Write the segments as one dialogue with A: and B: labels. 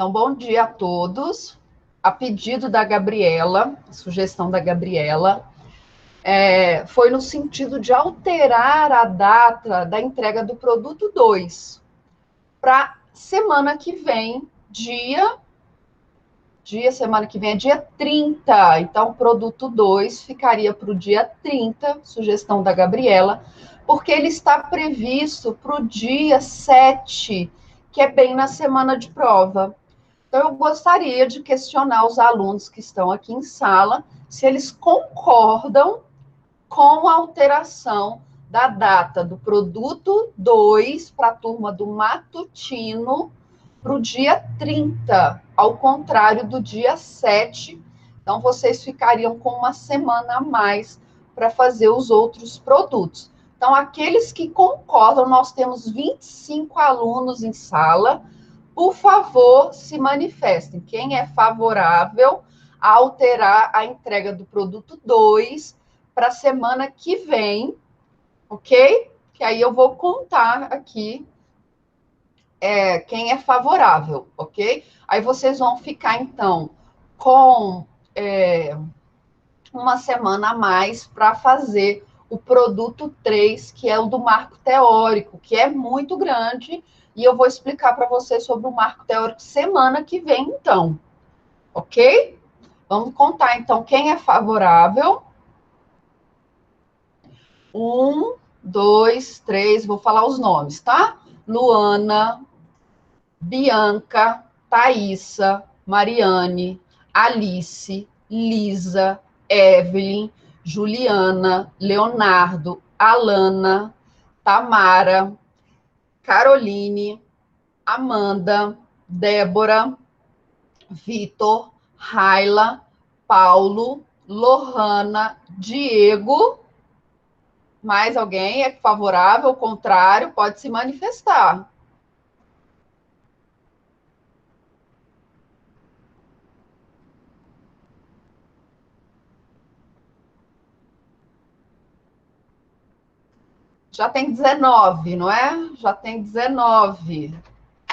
A: Então, bom dia a todos. A pedido da Gabriela, sugestão da Gabriela, foi no sentido de alterar a data da entrega do produto 2 para semana que vem, semana que vem é dia 30. Então, o produto 2 ficaria para o dia 30, sugestão da Gabriela, porque ele está previsto para o dia 7, que é bem na semana de prova. Então, eu gostaria de questionar os alunos que estão aqui em sala se eles concordam com a alteração da data do produto 2 para a turma do matutino para o dia 30, ao contrário do dia 7. Então, vocês ficariam com uma semana a mais para fazer os outros produtos. Então, aqueles que concordam, nós temos 25 alunos em sala. Por favor, se manifestem. Quem é favorável a alterar a entrega do produto 2 para a semana que vem, ok? Que aí eu vou contar aqui quem é favorável, ok? Aí vocês vão ficar, então, com uma semana a mais para fazer o produto 3, que é o do marco teórico, que é muito grande, e eu vou explicar para vocês sobre o marco teórico semana que vem, então. Ok? Vamos contar, então, quem é favorável. 1, 2, 3, vou falar os nomes, tá? Luana, Bianca, Thaísa, Mariane, Alice, Lisa, Evelyn, Juliana, Leonardo, Alana, Tamara, Caroline, Amanda, Débora, Vitor, Raila, Paulo, Lohana, Diego. Mais alguém é favorável, contrário, pode se manifestar. Já tem 19, não é? Já tem 19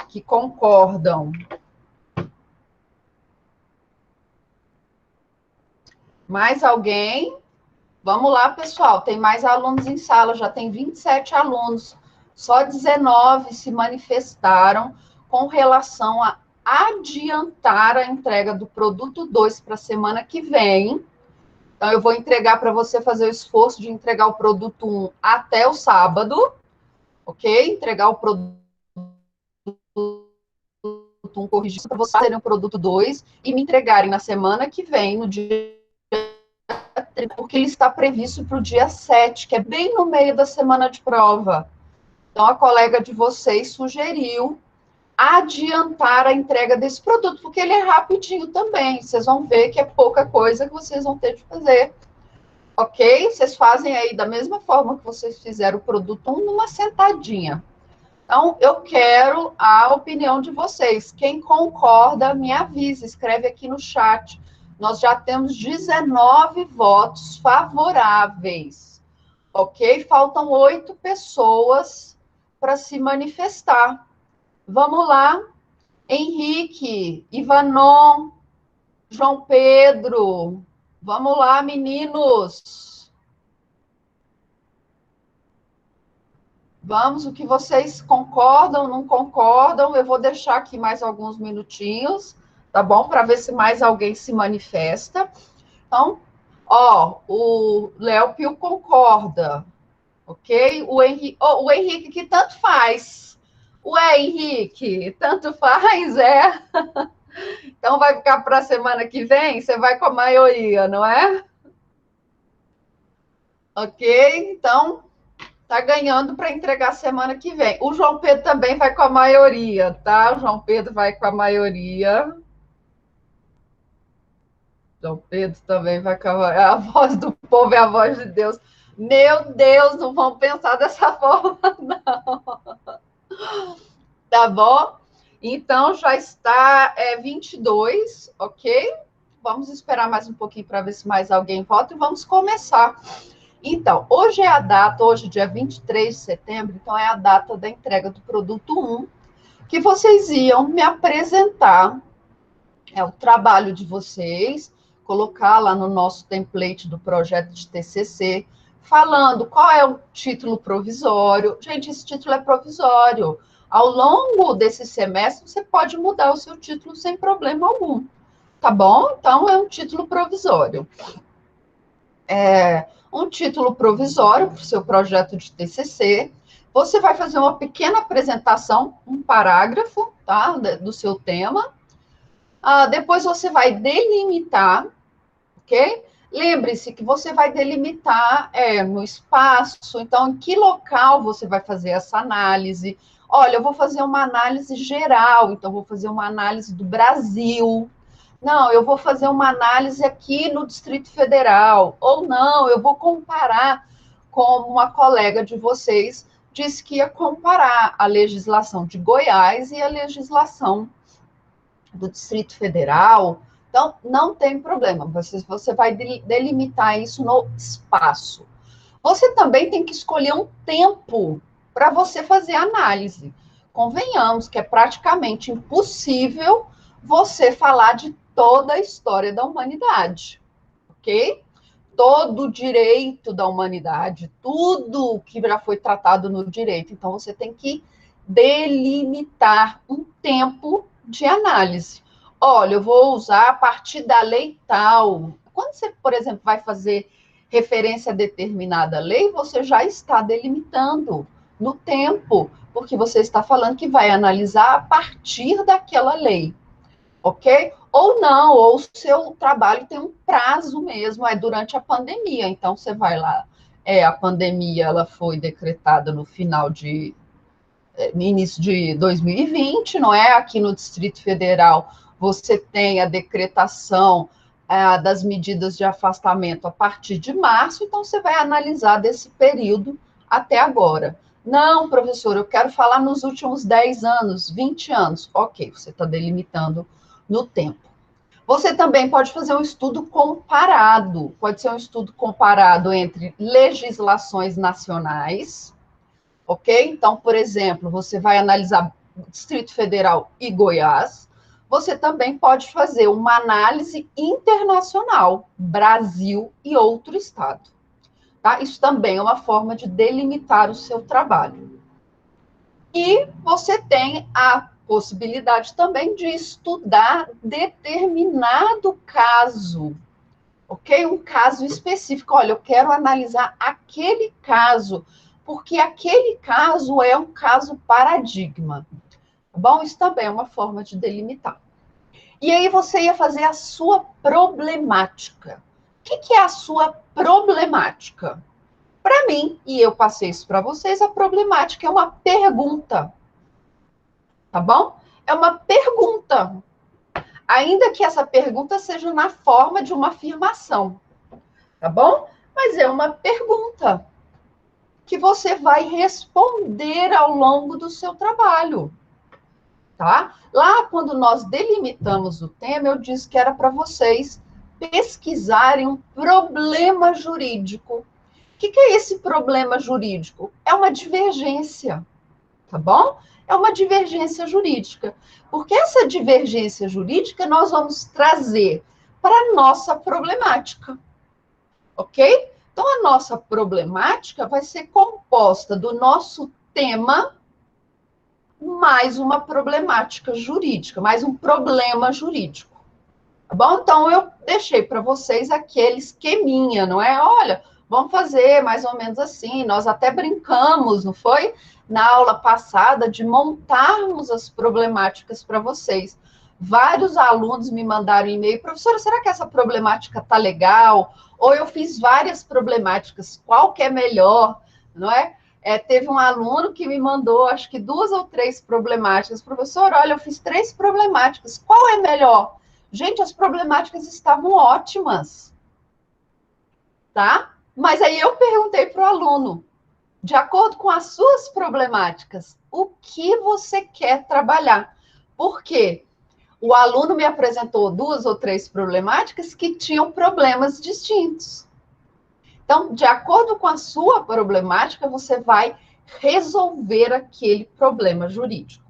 A: que concordam. Mais alguém? Vamos lá, pessoal. Tem mais alunos em sala, já tem 27 alunos. Só 19 se manifestaram com relação a adiantar a entrega do produto 2 para a semana que vem. Então, eu vou entregar para você fazer o esforço de entregar o produto 1 até o sábado, ok? Entregar o produto 1 corrigido para vocês terem o produto 2 e me entregarem na semana que vem, no dia, porque ele está previsto para o dia 7, que é bem no meio da semana de prova. Então, a colega de vocês sugeriu adiantar a entrega desse produto, porque ele é rapidinho também. Vocês vão ver que é pouca coisa que vocês vão ter de fazer. Ok? Vocês fazem aí da mesma forma que vocês fizeram o produto 1 numa sentadinha. Então, eu quero a opinião de vocês. Quem concorda, me avisa, escreve aqui no chat. Nós já temos 19 votos favoráveis, ok? Faltam 8 pessoas para se manifestar. Vamos lá. Henrique, Ivanon, João Pedro. Vamos lá, meninos. Vamos, o que vocês concordam, não concordam? Eu vou deixar aqui mais alguns minutinhos, tá bom? Para ver se mais alguém se manifesta. Então, o Léo Pio concorda, ok? O Henrique que tanto faz. Ué, Henrique, tanto faz, é? Então vai ficar para a semana que vem? Você vai com a maioria, não é? Ok? Então, tá ganhando para entregar semana que vem. O João Pedro também vai com a maioria, tá? O João Pedro vai com a maioria. João Pedro também vai com a voz do povo, é a voz de Deus. Meu Deus, não vão pensar dessa forma, não. Tá bom? Então, já está 22, ok? Vamos esperar mais um pouquinho para ver se mais alguém vota e vamos começar. Então, hoje é a data, hoje, dia 23 de setembro, então é a data da entrega do produto 1. que vocês iam me apresentar o trabalho de vocês, colocar lá no nosso template do projeto de TCC, falando qual é o título provisório. Gente, esse título é provisório. Ao longo desse semestre, você pode mudar o seu título sem problema algum. Tá bom? Então, é um título provisório. Um título provisório para o seu projeto de TCC. Você vai fazer uma pequena apresentação, um parágrafo, tá, do seu tema. Depois você vai delimitar, ok? Lembre-se que você vai delimitar no espaço, então, em que local você vai fazer essa análise? Olha, eu vou fazer uma análise geral, então, vou fazer uma análise do Brasil. Não, eu vou fazer uma análise aqui no Distrito Federal. Ou não, eu vou comparar, como uma colega de vocês disse que ia comparar a legislação de Goiás e a legislação do Distrito Federal. Então, não tem problema, você vai delimitar isso no espaço. Você também tem que escolher um tempo para você fazer a análise. Convenhamos que é praticamente impossível você falar de toda a história da humanidade, ok? Todo o direito da humanidade, tudo que já foi tratado no direito. Então, você tem que delimitar um tempo de análise. Olha, eu vou usar a partir da lei tal. Quando você, por exemplo, vai fazer referência a determinada lei, você já está delimitando no tempo, porque você está falando que vai analisar a partir daquela lei, ok? Ou não, ou o seu trabalho tem um prazo mesmo, é durante a pandemia, então você vai lá, a pandemia ela foi decretada no início de 2020, não é? Aqui no Distrito Federal, você tem a decretação das medidas de afastamento a partir de março, então você vai analisar desse período até agora. Não, professor, eu quero falar nos últimos 10 anos, 20 anos. Ok, você está delimitando no tempo. Você também pode fazer um estudo comparado. Pode ser um estudo comparado entre legislações nacionais, ok? Então, por exemplo, você vai analisar Distrito Federal e Goiás. Você também pode fazer uma análise internacional, Brasil e outro estado. Tá? Isso também é uma forma de delimitar o seu trabalho. E você tem a possibilidade também de estudar determinado caso, ok? Um caso específico. Olha, eu quero analisar aquele caso, porque aquele caso é um caso paradigma. Tá bom? Isso também é uma forma de delimitar. E aí você ia fazer a sua problemática. O que é a sua problemática? Para mim, e eu passei isso para vocês, a problemática é uma pergunta. Tá bom? É uma pergunta. Ainda que essa pergunta seja na forma de uma afirmação. Tá bom? Mas é uma pergunta que você vai responder ao longo do seu trabalho. Tá? Lá, quando nós delimitamos o tema, eu disse que era para vocês pesquisarem um problema jurídico. O que é esse problema jurídico? É uma divergência, tá bom? É uma divergência jurídica. Porque essa divergência jurídica nós vamos trazer para a nossa problemática, ok? Então, a nossa problemática vai ser composta do nosso tema mais uma problemática jurídica, mais um problema jurídico. Tá bom? Então, eu deixei para vocês aquele esqueminha, não é? Olha, vamos fazer mais ou menos assim. Nós até brincamos, não foi? Na aula passada, de montarmos as problemáticas para vocês. Vários alunos me mandaram e-mail, professora, será que essa problemática tá legal? Ou eu fiz várias problemáticas, qual que é melhor, não é? Teve um aluno que me mandou, acho que 2 ou 3 problemáticas. Professor, olha, eu fiz 3 problemáticas, qual é melhor? Gente, as problemáticas estavam ótimas, tá? Mas aí eu perguntei para o aluno, de acordo com as suas problemáticas, o que você quer trabalhar? Por quê? O aluno me apresentou 2 ou 3 problemáticas que tinham problemas distintos. Então, de acordo com a sua problemática, você vai resolver aquele problema jurídico.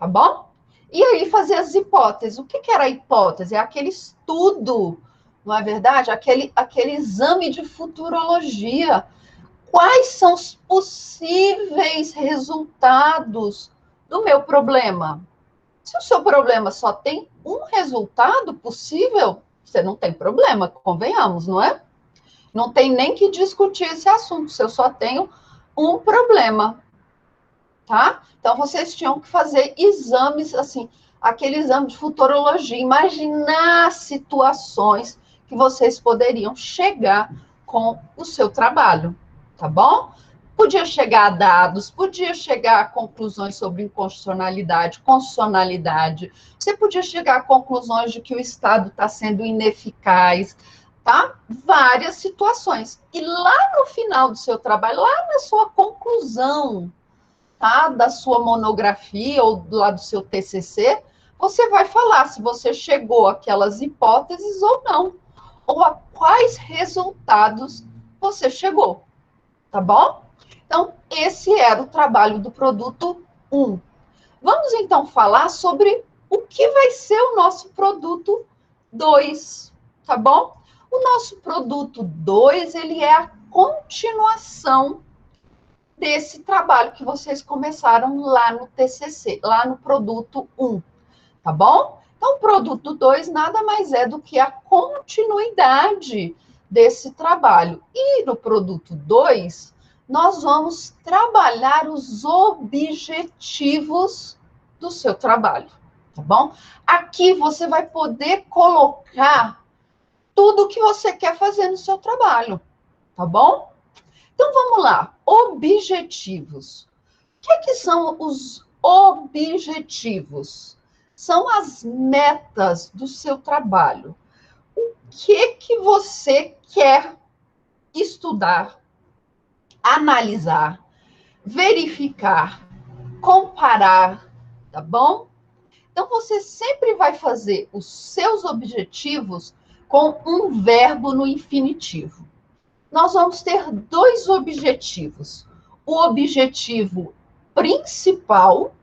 A: tá bom? E aí fazer as hipóteses. O que era a hipótese? É aquele estudo, não é verdade? Aquele exame de futurologia. Quais são os possíveis resultados do meu problema? Se o seu problema só tem um resultado possível, você não tem problema, convenhamos, não é? Não tem nem que discutir esse assunto, se eu só tenho um problema, tá? Então, vocês tinham que fazer exames, assim, aquele exame de futurologia, imaginar situações que vocês poderiam chegar com o seu trabalho, tá bom? Podia chegar a dados, podia chegar a conclusões sobre inconstitucionalidade, constitucionalidade, você podia chegar a conclusões de que o Estado está sendo ineficaz, tá? Várias situações. E lá no final do seu trabalho, lá na sua conclusão, tá? Da sua monografia ou lá do seu TCC, você vai falar se você chegou àquelas hipóteses ou não, ou a quais resultados você chegou, tá bom? Então, esse era o trabalho do produto 1. Vamos então falar sobre o que vai ser o nosso produto 2, tá bom? O nosso produto 2, ele é a continuação desse trabalho que vocês começaram lá no TCC, lá no produto 1, tá bom? Então, o produto 2 nada mais é do que a continuidade desse trabalho. E no produto 2, nós vamos trabalhar os objetivos do seu trabalho, tá bom? Aqui você vai poder colocar tudo o que você quer fazer no seu trabalho, tá bom? Então vamos lá, objetivos. O que são os objetivos? São as metas do seu trabalho. O que você quer estudar, analisar, verificar, comparar, tá bom? Então você sempre vai fazer os seus objetivos com um verbo no infinitivo. Nós vamos ter dois objetivos: o objetivo principal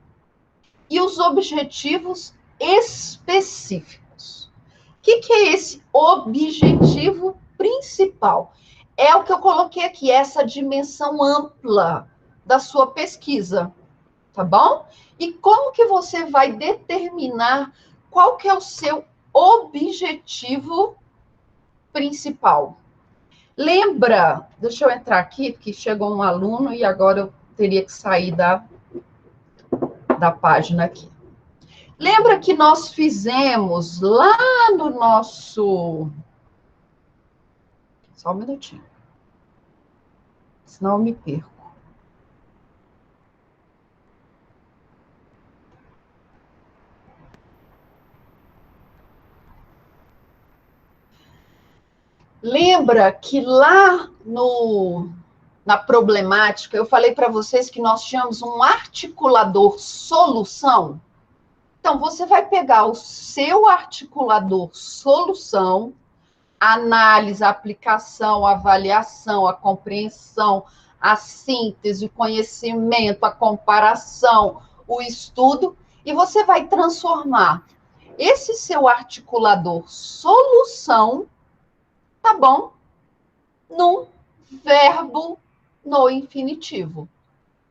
A: e os objetivos específicos. O que é esse objetivo principal? É o que eu coloquei aqui, essa dimensão ampla da sua pesquisa, tá bom? E como que você vai determinar qual que é o seu objetivo principal? Lembra, deixa eu entrar aqui, porque chegou um aluno e agora eu teria que sair da página aqui. Lembra que nós fizemos lá no nosso... Só um minutinho, senão eu me perco. Lembra que lá na problemática, eu falei para vocês que nós tínhamos um articulador solução? Então, você vai pegar o seu articulador solução, análise, aplicação, avaliação, a compreensão, a síntese, o conhecimento, a comparação, o estudo, e você vai transformar esse seu articulador solução, tá bom? Num verbo no infinitivo.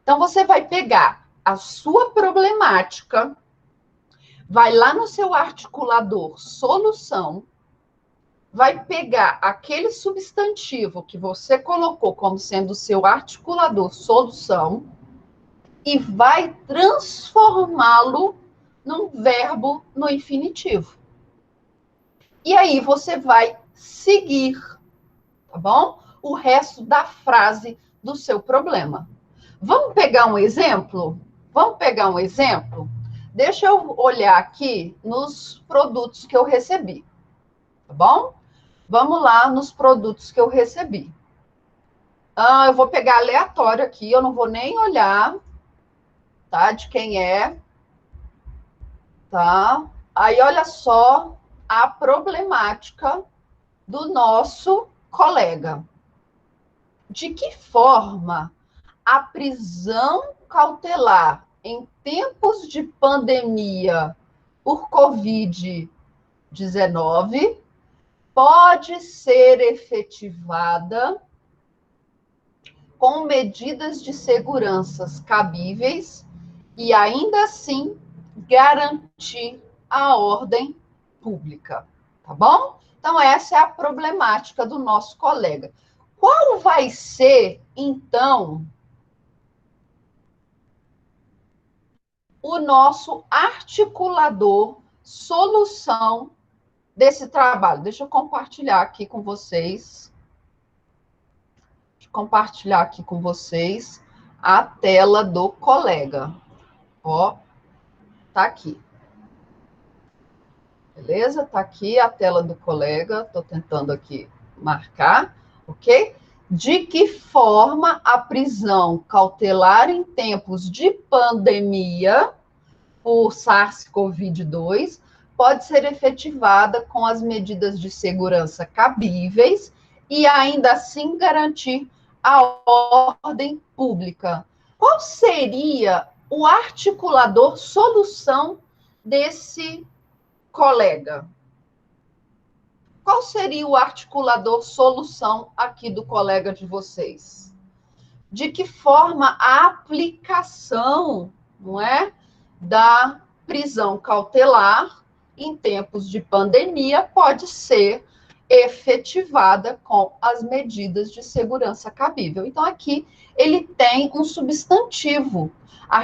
A: Então, você vai pegar a sua problemática, vai lá no seu articulador solução, vai pegar aquele substantivo que você colocou como sendo o seu articulador solução e vai transformá-lo num verbo no infinitivo. E aí você vai seguir, tá bom? O resto da frase do seu problema. Vamos pegar um exemplo? Vamos pegar um exemplo? Deixa eu olhar aqui nos produtos que eu recebi, tá bom? Vamos lá nos produtos que eu recebi. Eu vou pegar aleatório aqui, eu não vou nem olhar, tá? De quem é, tá? Aí, olha só a problemática do nosso colega. De que forma a prisão cautelar em tempos de pandemia por Covid-19 pode ser efetivada com medidas de segurança cabíveis e ainda assim garantir a ordem pública, tá bom? Então, essa é a problemática do nosso colega. Qual vai ser, então, o nosso articulador, solução desse trabalho? Deixa eu compartilhar aqui com vocês. Compartilhar aqui com vocês a tela do colega. Ó, tá aqui. Beleza? Tá aqui a tela do colega. Tô tentando aqui marcar, ok? De que forma a prisão cautelar em tempos de pandemia por SARS-CoV-2 pode ser efetivada com as medidas de segurança cabíveis e ainda assim garantir a ordem pública. Qual seria o articulador solução desse colega? Qual seria o articulador solução aqui do colega de vocês? De que forma a aplicação, não é, da prisão cautelar em tempos de pandemia pode ser efetivada com as medidas de segurança cabível. Então, aqui ele tem um substantivo, a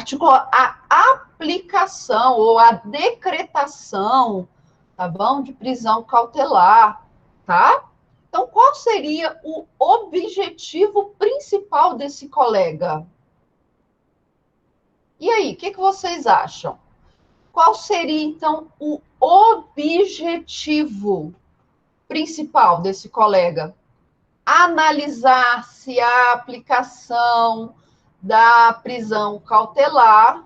A: aplicação ou a decretação, tá bom? De prisão cautelar, tá? Então, qual seria o objetivo principal desse colega? E aí, o que vocês acham? Qual seria, então, o objetivo principal desse colega? Analisar se a aplicação da prisão cautelar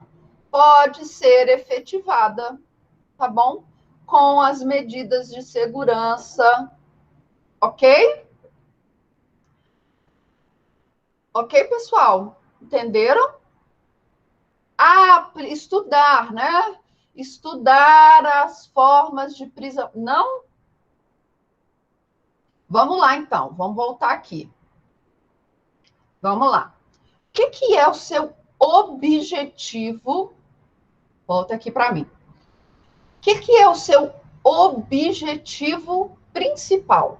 A: pode ser efetivada, tá bom? Com as medidas de segurança, ok? Ok, pessoal? Entenderam? Estudar, né? Estudar as formas de prisão. Não? Vamos lá, então. Vamos voltar aqui. Vamos lá. O que é o seu objetivo? Volta aqui para mim. O que é o seu objetivo principal?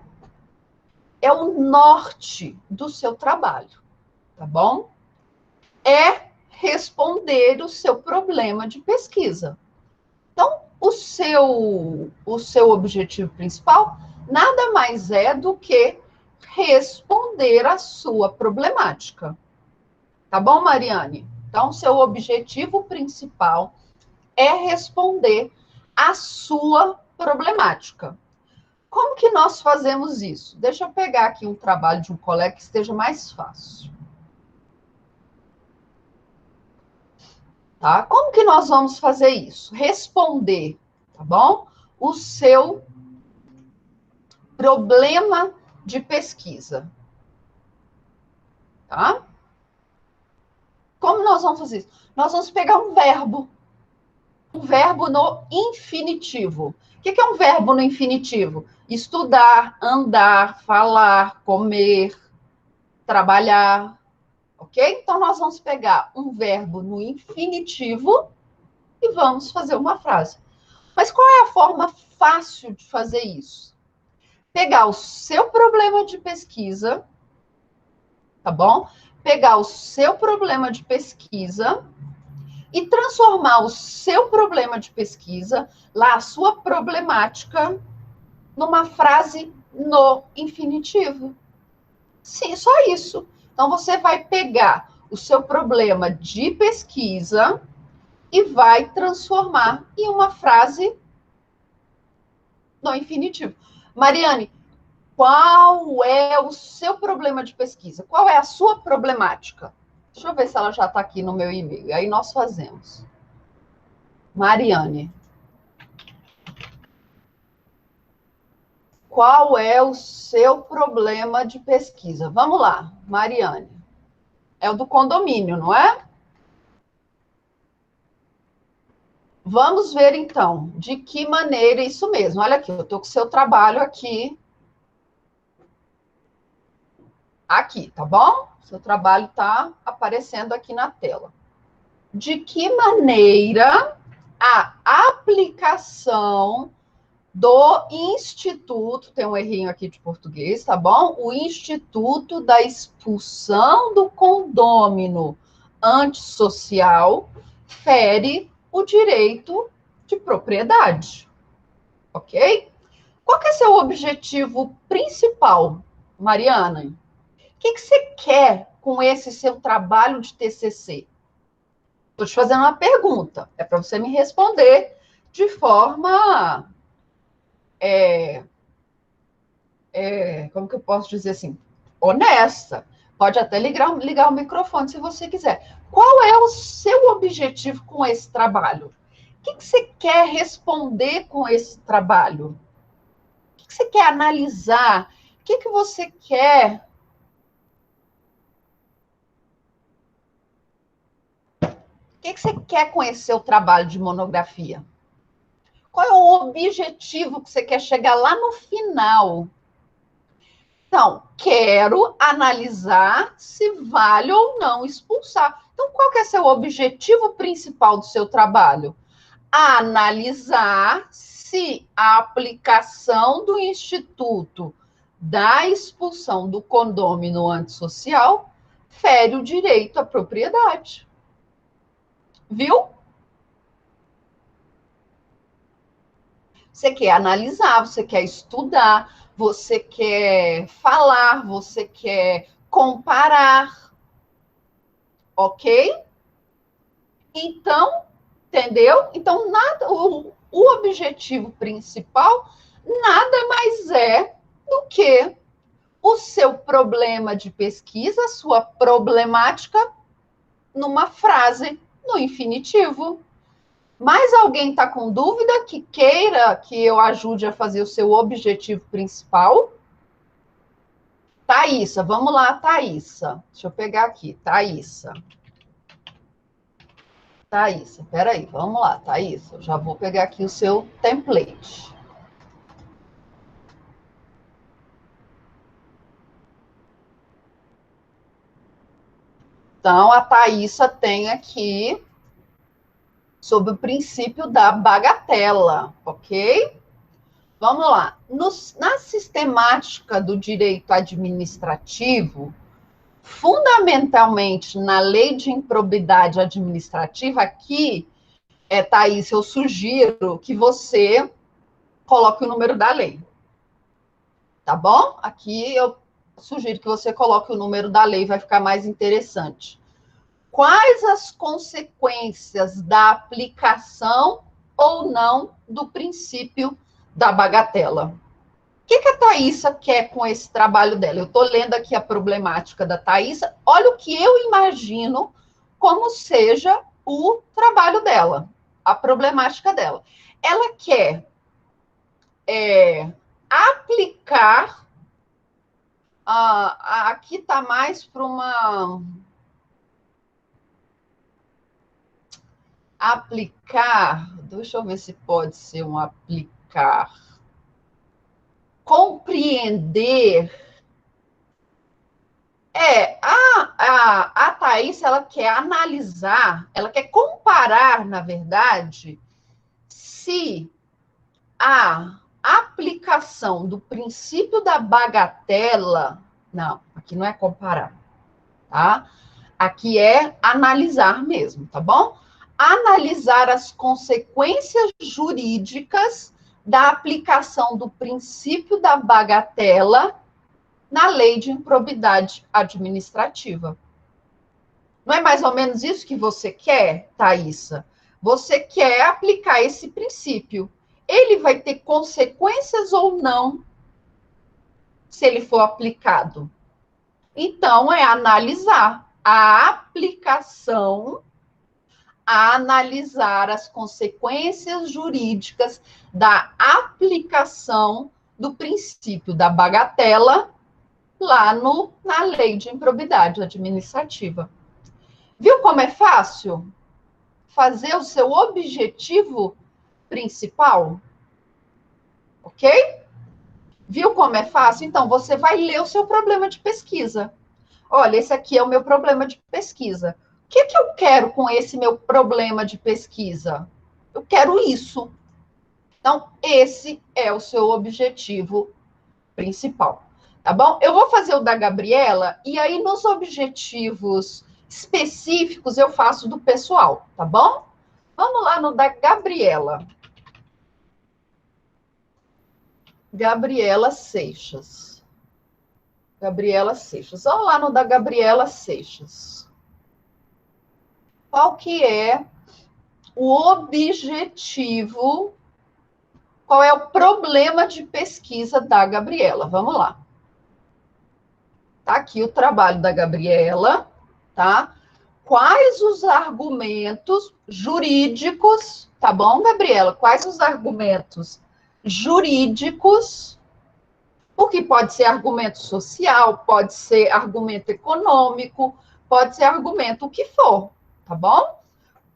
A: É o norte do seu trabalho, tá bom? É responder o seu problema de pesquisa. Então, o seu objetivo principal nada mais é do que responder a sua problemática. Tá bom, Mariane? Então, seu objetivo principal é responder a sua problemática. Como que nós fazemos isso? Deixa eu pegar aqui um trabalho de um colega que esteja mais fácil. Tá? Como que nós vamos fazer isso? Responder, tá bom? O seu problema de pesquisa. Tá? Como nós vamos fazer isso? Nós vamos pegar um verbo no infinitivo. O que é um verbo no infinitivo? Estudar, andar, falar, comer, trabalhar, ok? Então, nós vamos pegar um verbo no infinitivo e vamos fazer uma frase. Mas qual é a forma fácil de fazer isso? Pegar o seu problema de pesquisa, tá bom? Pegar o seu problema de pesquisa e transformar o seu problema de pesquisa, lá a sua problemática, numa frase no infinitivo. Sim, só isso. Então, você vai pegar o seu problema de pesquisa e vai transformar em uma frase no infinitivo. Mariane, qual é o seu problema de pesquisa? Qual é a sua problemática? Deixa eu ver se ela já está aqui no meu e-mail. Aí nós fazemos. Mariane, qual é o seu problema de pesquisa? Vamos lá, Mariane. É o do condomínio, não é? Vamos ver, então, de que maneira isso mesmo. Olha aqui, eu estou com o seu trabalho aqui. Aqui, tá bom? Seu trabalho está aparecendo aqui na tela. De que maneira a aplicação do Instituto, tem um errinho aqui de português, tá bom? O Instituto da Expulsão do Condômino Antissocial fere o direito de propriedade, ok? Qual que é seu objetivo principal, Mariana? O que você quer com esse seu trabalho de TCC? Estou te fazendo uma pergunta, é para você me responder de forma como que eu posso dizer assim, honesta. Pode até ligar o microfone se você quiser. Qual é o seu objetivo com esse trabalho? O que você quer responder com esse trabalho? O que você quer analisar? O que você quer? O que você quer com esse seu trabalho de monografia? Qual é o objetivo que você quer chegar lá no final? Então, quero analisar se vale ou não expulsar. Então, qual que é seu objetivo principal do seu trabalho? Analisar se a aplicação do Instituto da expulsão do condômino antissocial fere o direito à propriedade. Viu? Você quer analisar, você quer estudar, você quer falar, você quer comparar, ok? Então, entendeu? Então, o objetivo principal nada mais é do que o seu problema de pesquisa, a sua problemática, numa frase no infinitivo. Mais alguém está com dúvida que queira que eu ajude a fazer o seu objetivo principal? Thaísa, vamos lá, Thaísa. Deixa eu pegar aqui, Thaísa. Thaísa, peraí, vamos lá, Thaísa. Eu já vou pegar aqui o seu template. Então, a Thaísa tem aqui sobre o princípio da bagatela, ok? Vamos lá. Na sistemática do direito administrativo, fundamentalmente na lei de improbidade administrativa, aqui, Thaís, eu sugiro que você coloque o número da lei. Tá bom? Aqui eu sugiro que você coloque o número da lei, vai ficar mais interessante. Quais as consequências da aplicação ou não do princípio da bagatela? O que a Thaísa quer com esse trabalho dela? Eu estou lendo aqui a problemática da Thaísa. Olha o que eu imagino como seja o trabalho dela, a problemática dela. Ela quer aplicar. Aqui está mais para uma. Aplicar. Deixa eu ver se pode ser um aplicar. Compreender. A Thaís, ela quer analisar, ela quer comparar, na verdade, se a aplicação do princípio da bagatela, não, aqui não é comparar, tá? Aqui é analisar mesmo, tá bom? Analisar as consequências jurídicas da aplicação do princípio da bagatela na lei de improbidade administrativa. Não é mais ou menos isso que você quer, Thaísa? Você quer aplicar esse princípio. Ele vai ter consequências ou não se ele for aplicado? Então, é analisar a aplicação, analisar as consequências jurídicas da aplicação do princípio da bagatela lá na lei de improbidade administrativa. Viu como é fácil? fazer o seu objetivo principal. Ok? Viu como é fácil? Então, você vai ler o seu problema de pesquisa. Olha, esse aqui é o meu problema de pesquisa. O que eu quero com esse meu problema de pesquisa? Eu quero isso. Então, esse é o seu objetivo principal. Tá bom? Eu vou fazer o da Gabriela e aí nos objetivos específicos eu faço do pessoal, tá bom? Vamos lá no da Gabriela. Gabriela Seixas. Gabriela Seixas. Vamos lá no da Gabriela Seixas. Qual que é o objetivo? Qual é o problema de pesquisa da Gabriela? Vamos lá. Tá aqui o trabalho da Gabriela, tá? Quais os argumentos jurídicos, tá bom, Gabriela? Quais os argumentos jurídicos? Porque pode ser argumento social, pode ser argumento econômico, pode ser argumento o que for, tá bom?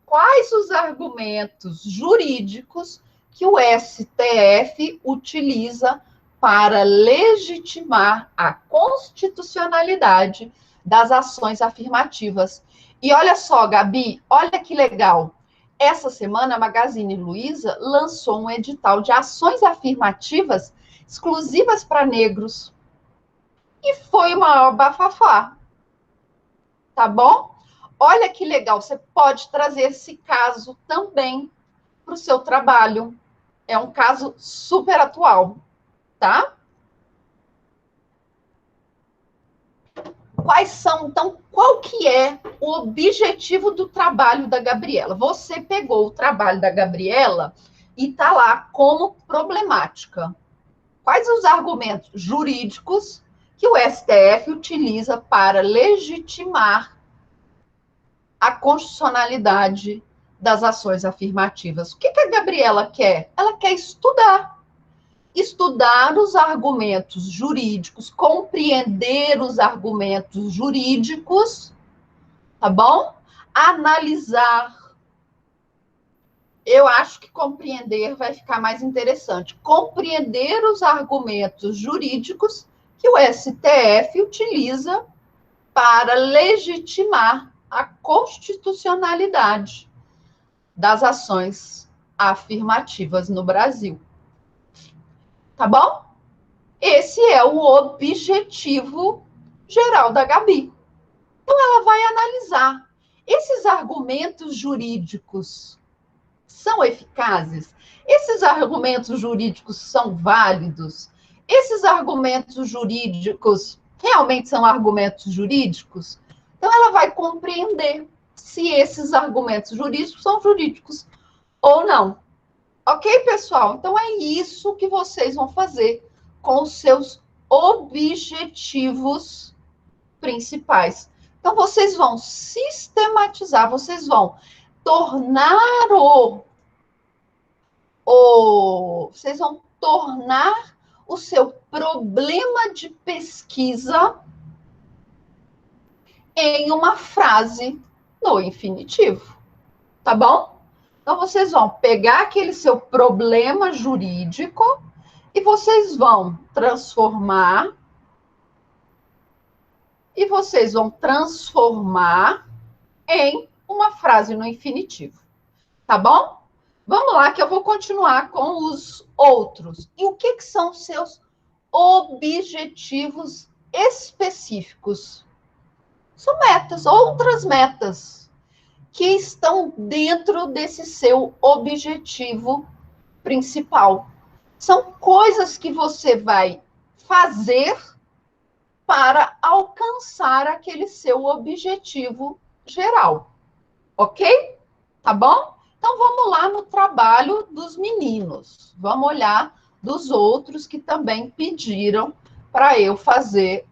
A: Quais os argumentos jurídicos que o STF utiliza para legitimar a constitucionalidade das ações afirmativas? E olha só, Gabi, olha que legal. Essa semana a Magazine Luiza lançou um edital de ações afirmativas exclusivas para negros. E foi uma bafafá. Tá bom? Olha que legal, você pode trazer esse caso também para o seu trabalho. É um caso super atual, tá? Então, qual que é o objetivo do trabalho da Gabriela? Você pegou o trabalho da Gabriela e está lá como problemática. Quais os argumentos jurídicos que o STF utiliza para legitimar a constitucionalidade das ações afirmativas? O que a Gabriela quer? Ela quer estudar os argumentos jurídicos, compreender os argumentos jurídicos, tá bom? Analisar. Eu acho que compreender vai ficar mais interessante. Compreender os argumentos jurídicos que o STF utiliza para legitimar a constitucionalidade das ações afirmativas no Brasil. Tá bom? Esse é o objetivo geral da Gabi. Então, ela vai analisar. Esses argumentos jurídicos são eficazes? Esses argumentos jurídicos são válidos? Esses argumentos jurídicos realmente são argumentos jurídicos? Então, ela vai compreender se esses argumentos jurídicos são jurídicos ou não. Ok, pessoal? Então, é isso que vocês vão fazer com os seus objetivos principais. Então, vocês vão sistematizar, vocês vão tornar vocês vão tornar o seu problema de pesquisa em uma frase no infinitivo, tá bom? Então, vocês vão pegar aquele seu problema jurídico e vocês vão transformar em uma frase no infinitivo, tá bom? Vamos lá, que eu vou continuar com os outros. E o que são seus objetivos específicos? São metas, outras metas que estão dentro desse seu objetivo principal. São coisas que você vai fazer para alcançar aquele seu objetivo geral. Ok? Tá bom? Então, vamos lá no trabalho dos meninos. Vamos olhar dos outros que também pediram para eu fazer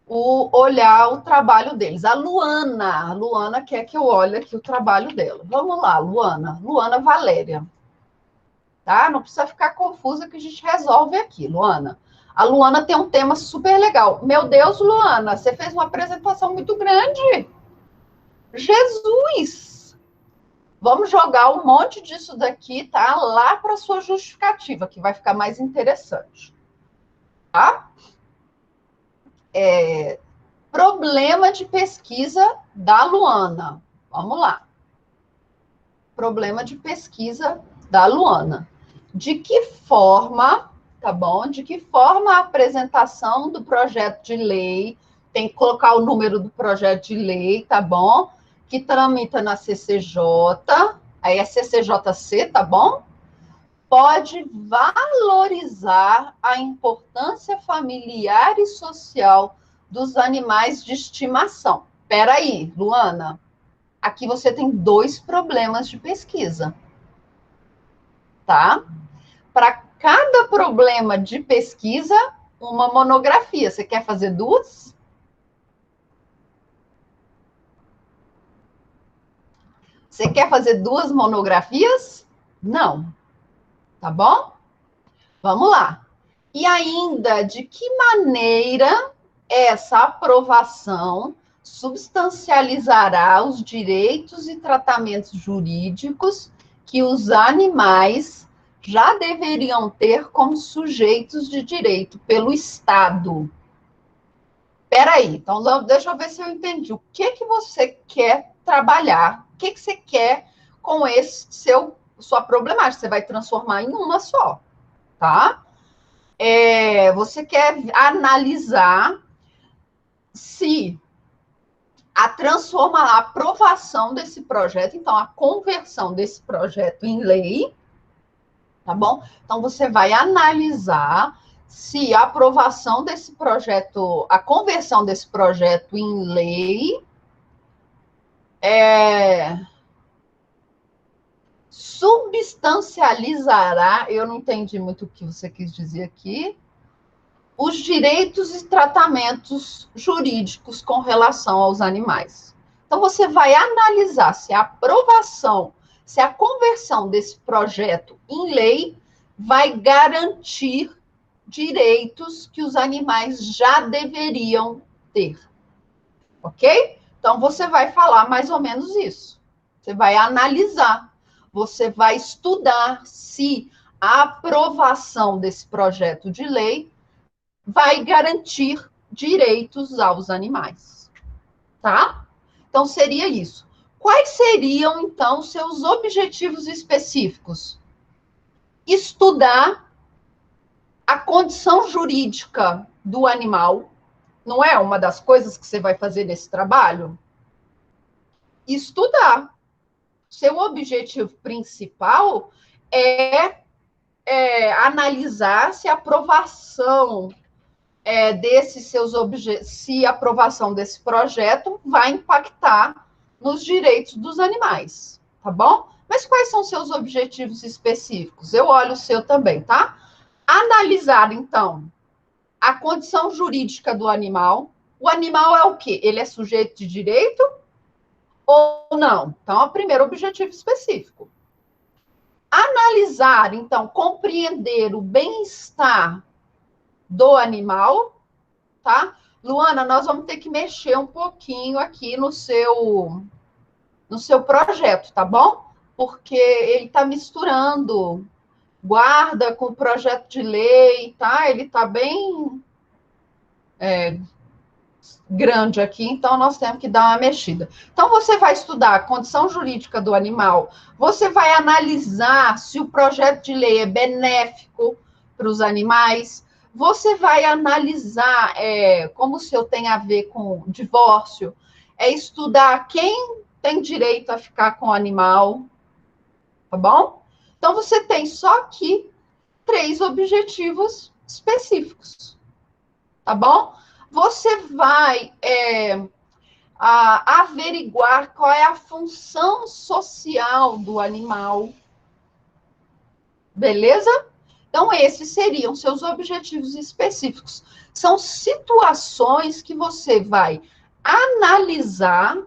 A: olhar o trabalho deles. A Luana quer que eu olhe aqui o trabalho dela. Vamos lá, Luana Valéria. Tá? Não precisa ficar confusa que a gente resolve aqui, Luana. A Luana tem um tema super legal. Meu Deus, Luana, você fez uma apresentação muito grande. Jesus! Vamos jogar um monte disso daqui, tá? Lá para sua justificativa, que vai ficar mais interessante. Tá? Problema de pesquisa da Luana. Vamos lá. Problema de pesquisa da Luana. De que forma, tá bom? De que forma a apresentação do projeto de lei, tem que colocar o número do projeto de lei, tá bom? Que tramita na CCJ, aí é CCJC, tá bom? Pode valorizar a importância familiar e social dos animais de estimação. Espera aí, Luana. Aqui você tem 2 problemas de pesquisa, tá? Para cada problema de pesquisa, uma monografia. Você quer fazer 2? Você quer fazer 2 monografias? Não. Tá bom? Vamos lá. E ainda, de que maneira essa aprovação substancializará os direitos e tratamentos jurídicos que os animais já deveriam ter como sujeitos de direito pelo Estado? Espera aí, então deixa eu ver se eu entendi. O que você quer trabalhar? O que você quer com esse sua problemática? Você vai transformar em uma só, tá? Você quer analisar se a aprovação desse projeto, então a conversão desse projeto em lei, tá bom? Então você vai analisar se a aprovação desse projeto, a conversão desse projeto em lei substancializará, eu não entendi muito o que você quis dizer aqui, os direitos e tratamentos jurídicos com relação aos animais. Então, você vai analisar se a aprovação, se a conversão desse projeto em lei vai garantir direitos que os animais já deveriam ter. Ok? Então, você vai falar mais ou menos isso. Você vai analisar, você vai estudar se a aprovação desse projeto de lei vai garantir direitos aos animais, tá? Então, seria isso. Quais seriam, então, seus objetivos específicos? Estudar a condição jurídica do animal, não é uma das coisas que você vai fazer nesse trabalho? Estudar. Seu objetivo principal é analisar se a aprovação desses seus objetivos, se a aprovação desse projeto vai impactar nos direitos dos animais, tá bom? Mas quais são seus objetivos específicos? Eu olho o seu também, tá? Analisar, então, a condição jurídica do animal. O animal é o quê? Ele é sujeito de direito ou não? Então, é o primeiro objetivo específico. Analisar, então, compreender o bem-estar do animal, tá? Luana, nós vamos ter que mexer um pouquinho aqui no seu projeto, tá bom? Porque ele está misturando guarda com projeto de lei, tá? Ele está bem grande aqui, então nós temos que dar uma mexida. Então, você vai estudar a condição jurídica do animal, você vai analisar se o projeto de lei é benéfico para os animais, você vai analisar como o seu tem a ver com divórcio, estudar quem tem direito a ficar com o animal, tá bom? Então, você tem só aqui 3 objetivos específicos, tá bom? Você vai averiguar qual é a função social do animal, beleza? Então, esses seriam seus objetivos específicos. São situações que você vai analisar,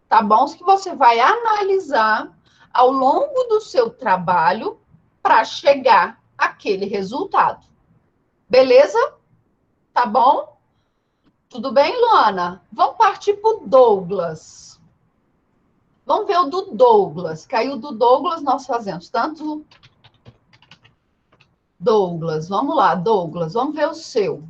A: tá bom? Que você vai analisar ao longo do seu trabalho para chegar àquele resultado. Beleza? Tá bom? Tudo bem, Luana? Vamos partir para o Douglas. Vamos ver o do Douglas, que aí o do Douglas nós fazemos tanto... Douglas, vamos lá, Douglas, vamos ver o seu.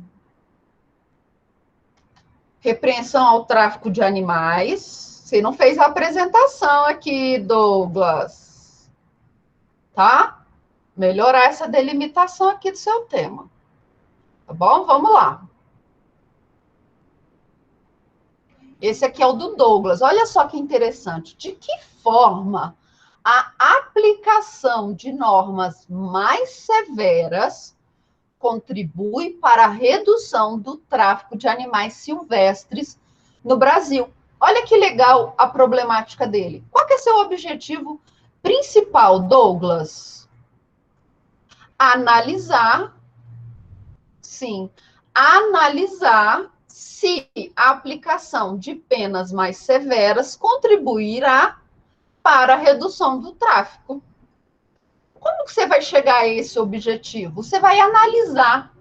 A: Repreensão ao tráfico de animais. Você não fez a apresentação aqui, Douglas. Tá? Melhorar essa delimitação aqui do seu tema. Tá bom? Vamos lá. Esse aqui é o do Douglas. Olha só que interessante. De que forma a aplicação de normas mais severas contribui para a redução do tráfico de animais silvestres no Brasil? Olha que legal a problemática dele. Qual que é seu objetivo principal, Douglas? Analisar, sim, analisar se a aplicação de penas mais severas contribuirá para a redução do tráfico. Como que você vai chegar a esse objetivo? Você vai analisar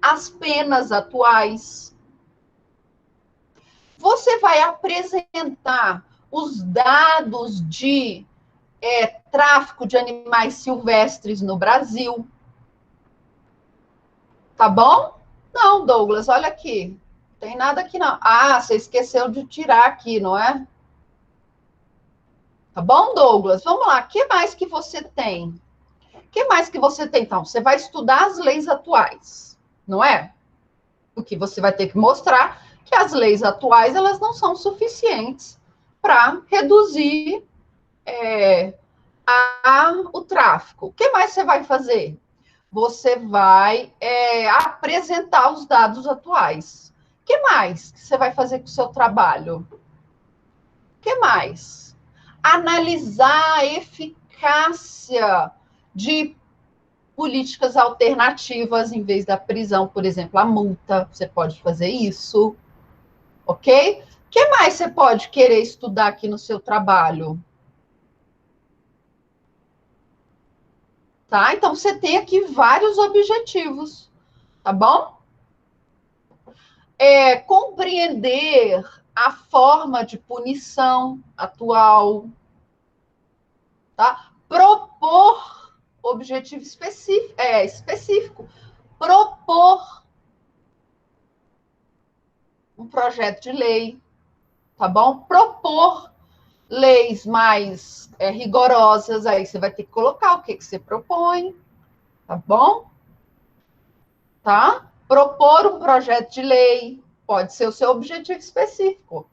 A: as penas atuais. Você vai apresentar os dados de tráfico de animais silvestres no Brasil. Tá bom? Não, Douglas, olha aqui. Não tem nada aqui, não. Ah, você esqueceu de tirar aqui, não é? Tá bom, Douglas? Vamos lá. O que mais que você tem? O que mais que você tem, então? Você vai estudar as leis atuais, não é? O que você vai ter que mostrar que as leis atuais, elas não são suficientes para reduzir o tráfico. O que mais você vai fazer? Você vai apresentar os dados atuais. O que mais que você vai fazer com o seu trabalho? O que mais? Analisar a eficácia de políticas alternativas em vez da prisão, por exemplo, a multa. Você pode fazer isso, ok? O que mais você pode querer estudar aqui no seu trabalho? Tá? Então, você tem aqui vários objetivos, tá bom? Compreender a forma de punição atual, tá? Propor objetivo específico, propor um projeto de lei, tá bom? Propor leis mais rigorosas, aí você vai ter que colocar o que você propõe, tá bom? Tá? Propor um projeto de lei, pode ser o seu objetivo específico.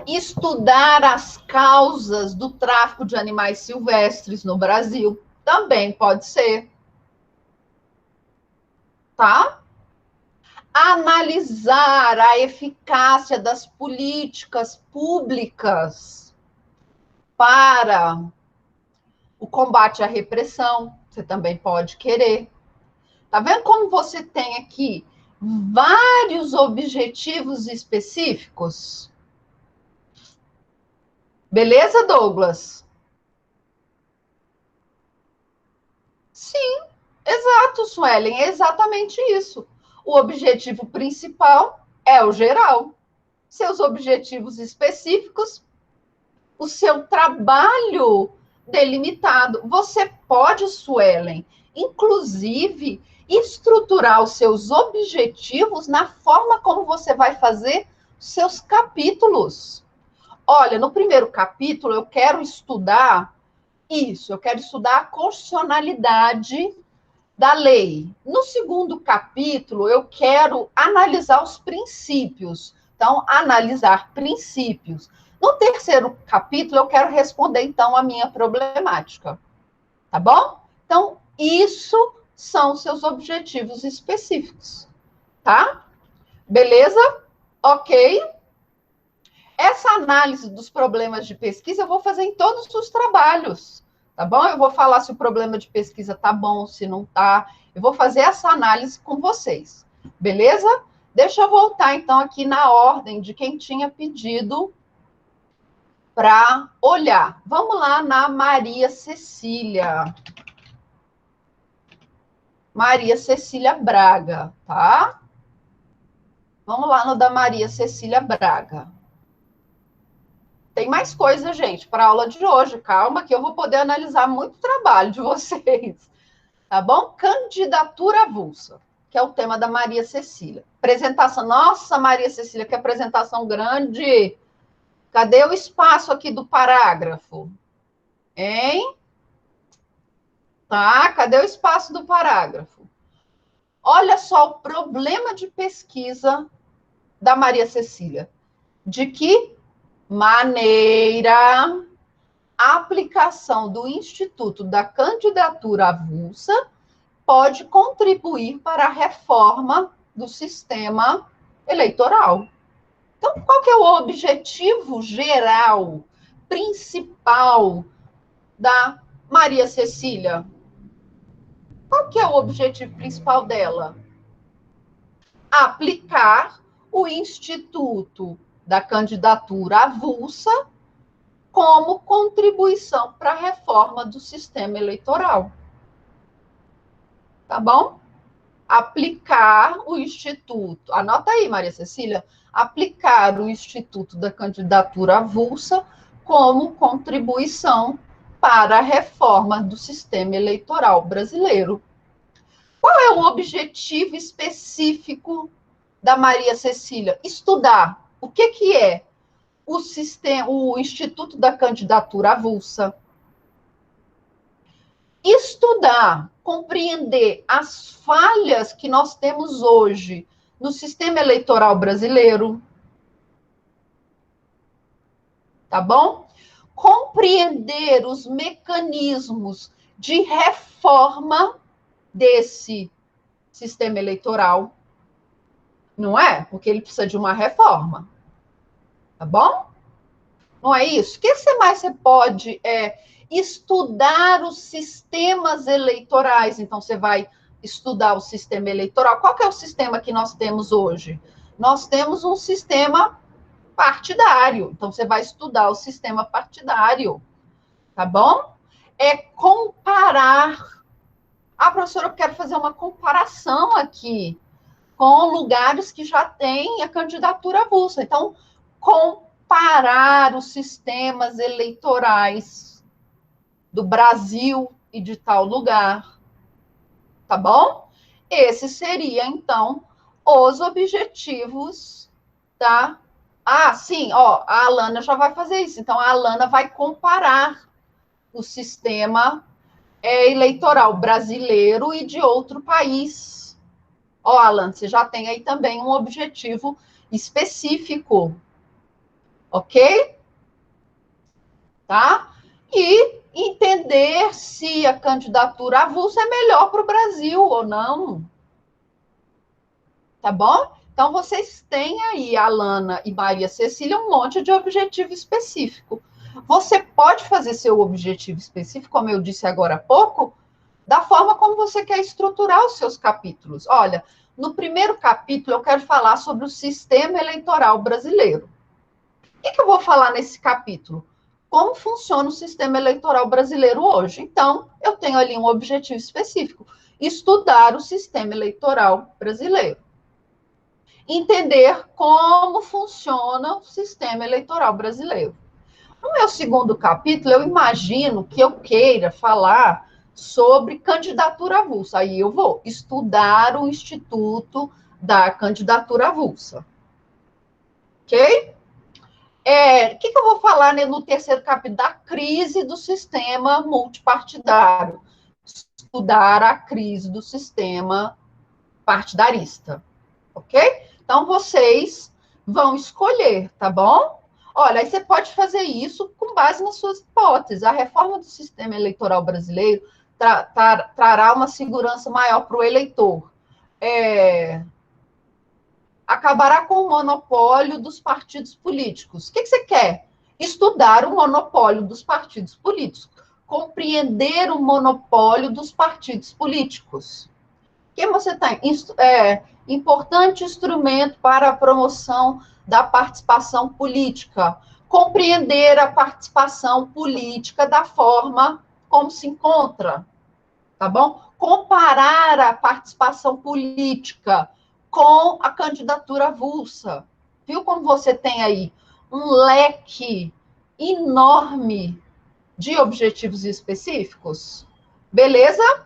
A: Estudar as causas do tráfico de animais silvestres no Brasil, também pode ser. Tá? Analisar a eficácia das políticas públicas para o combate à repressão, você também pode querer. Tá vendo como você tem aqui vários objetivos específicos? Beleza, Douglas? Sim, exato, Suelen, é exatamente isso. O objetivo principal é o geral. Seus objetivos específicos, o seu trabalho delimitado. Você pode, Suelen, inclusive, estruturar os seus objetivos na forma como você vai fazer seus capítulos. Olha, no primeiro capítulo eu quero estudar isso, eu quero estudar a constitucionalidade da lei. No segundo capítulo, eu quero analisar os princípios. Então, analisar princípios. No terceiro capítulo, eu quero responder, então, a minha problemática. Tá bom? Então, isso são seus objetivos específicos. Tá? Beleza? Ok? Essa análise dos problemas de pesquisa eu vou fazer em todos os trabalhos, tá bom? Eu vou falar se o problema de pesquisa tá bom, se não tá. Eu vou fazer essa análise com vocês, beleza? Deixa eu voltar, então, aqui na ordem de quem tinha pedido para olhar. Vamos lá na Maria Cecília. Maria Cecília Braga, tá? Vamos lá no da Maria Cecília Braga. Tem mais coisa, gente, para a aula de hoje. Calma, que eu vou poder analisar muito trabalho de vocês. Tá bom? Candidatura avulsa, que é o tema da Maria Cecília. Apresentação. Nossa, Maria Cecília, que apresentação grande. Cadê o espaço aqui do parágrafo? Hein? Tá? Cadê o espaço do parágrafo? Olha só o problema de pesquisa da Maria Cecília. De que maneira a aplicação do Instituto da Candidatura Avulsa pode contribuir para a reforma do sistema eleitoral. Então, qual que é o objetivo geral, principal da Maria Cecília? Qual que é o objetivo principal dela? Aplicar o Instituto da Candidatura Avulsa como contribuição para a reforma do sistema eleitoral. Tá bom? Aplicar o Instituto, anota aí, Maria Cecília, aplicar o Instituto da Candidatura Avulsa como contribuição para a reforma do sistema eleitoral brasileiro. Qual é o objetivo específico da Maria Cecília? Estudar. O que é o Instituto da Candidatura Avulsa? Estudar, compreender as falhas que nós temos hoje no sistema eleitoral brasileiro. Tá bom? Compreender os mecanismos de reforma desse sistema eleitoral. Não é? Porque ele precisa de uma reforma. Tá bom? Não é isso? O que mais você pode estudar os sistemas eleitorais? Então, você vai estudar o sistema eleitoral. Qual que é o sistema que nós temos hoje? Nós temos um sistema partidário. Então, você vai estudar o sistema partidário. Tá bom? É comparar. Ah, professora, eu quero fazer uma comparação aqui com lugares que já têm a candidatura avulsa. Então, comparar os sistemas eleitorais do Brasil e de tal lugar. Tá bom? Esse seria, então, os objetivos, tá? Ah, sim, ó, a Alana já vai fazer isso. Então, a Alana vai comparar o sistema eleitoral brasileiro e de outro país. Ó, Alan, você já tem aí também um objetivo específico, ok? Tá? E entender se a candidatura avulsa é melhor para o Brasil ou não. Tá bom? Então, vocês têm aí, Alana e Maria Cecília, um monte de objetivo específico. Você pode fazer seu objetivo específico, como eu disse agora há pouco, da forma como você quer estruturar os seus capítulos. Olha, no primeiro capítulo, eu quero falar sobre o sistema eleitoral brasileiro. O que eu vou falar nesse capítulo? Como funciona o sistema eleitoral brasileiro hoje? Então, eu tenho ali um objetivo específico: estudar o sistema eleitoral brasileiro. Entender como funciona o sistema eleitoral brasileiro. No meu segundo capítulo, eu imagino que eu queira falar sobre candidatura avulsa. Aí eu vou estudar o Instituto da Candidatura Avulsa. Ok? O que eu vou falar no terceiro capítulo? Da crise do sistema multipartidário. Estudar a crise do sistema partidarista. Ok? Então, vocês vão escolher, tá bom? Olha, aí você pode fazer isso com base nas suas hipóteses. A reforma do sistema eleitoral brasileiro trará uma segurança maior para o eleitor. Acabará com o monopólio dos partidos políticos. O que você quer? Estudar o monopólio dos partidos políticos. Compreender o monopólio dos partidos políticos. O que você tem? Importante instrumento para a promoção da participação política. Compreender a participação política da forma como se encontra. Tá bom? Comparar a participação política com a candidatura avulsa. Viu como você tem aí um leque enorme de objetivos específicos? Beleza?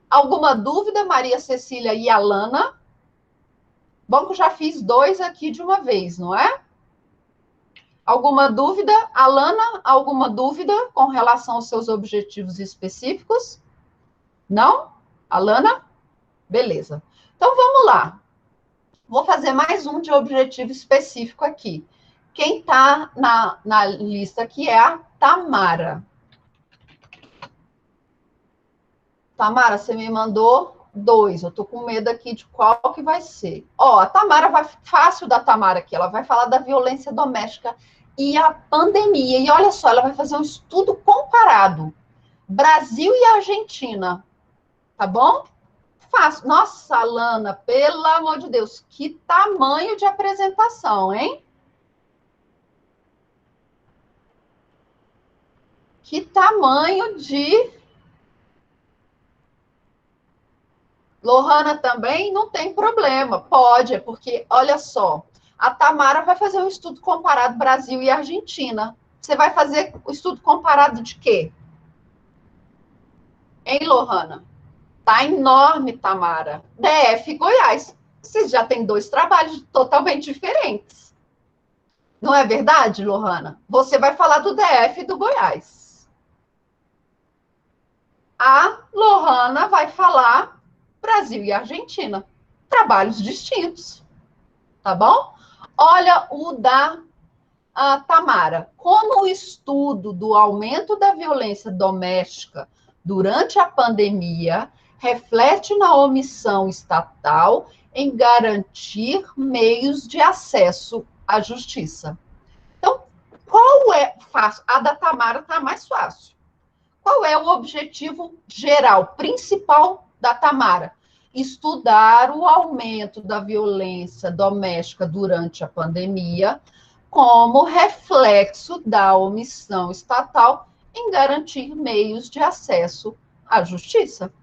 A: Alguma dúvida, Maria Cecília e Alana? Bom que eu já fiz 2 aqui de uma vez, não é? Alguma dúvida? Alana, alguma dúvida com relação aos seus objetivos específicos? Não? Alana? Beleza. Então, vamos lá. Vou fazer mais um de objetivo específico aqui. Quem está na lista aqui é a Tamara. Tamara, você me mandou 2. Eu estou com medo aqui de qual que vai ser. Ó, a Tamara vai fácil da Tamara aqui. Ela vai falar da violência doméstica e a pandemia. E olha só, ela vai fazer um estudo comparado. Brasil e Argentina. Tá bom? Fácil. Nossa, Alana, pelo amor de Deus, que tamanho de apresentação, hein? Que tamanho de... Lohana também não tem problema, pode, porque, olha só, a Tamara vai fazer um estudo comparado Brasil e Argentina. Você vai fazer o estudo comparado de quê? Hein, Lohana? Tá enorme, Tamara. DF Goiás. Vocês já têm 2 trabalhos totalmente diferentes. Não é verdade, Lohana? Você vai falar do DF e do Goiás. A Lohana vai falar Brasil e Argentina. Trabalhos distintos. Tá bom? Olha o da Tamara. Como o estudo do aumento da violência doméstica durante a pandemia reflete na omissão estatal em garantir meios de acesso à justiça. Então, qual é fácil? A da Tamara está mais fácil. Qual é o objetivo geral, principal da Tamara? Estudar o aumento da violência doméstica durante a pandemia como reflexo da omissão estatal em garantir meios de acesso à justiça.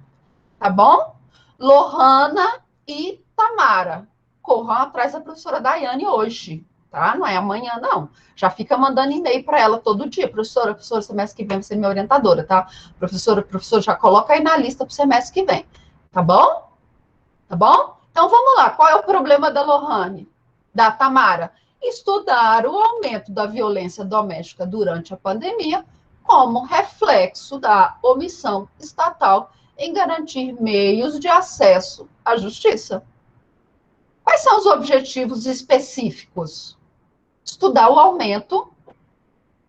A: Tá bom? Lohana e Tamara, corram atrás da professora Daiane hoje, tá? Não é amanhã, não. Já fica mandando e-mail para ela todo dia. Professora, semestre que vem vai ser minha orientadora, tá? Professora, já coloca aí na lista para o semestre que vem. Tá bom? Tá bom? Então, vamos lá. Qual é o problema da Lohane? Da Tamara? Estudar o aumento da violência doméstica durante a pandemia como reflexo da omissão estatal em garantir meios de acesso à justiça. Quais são os objetivos específicos? Estudar o aumento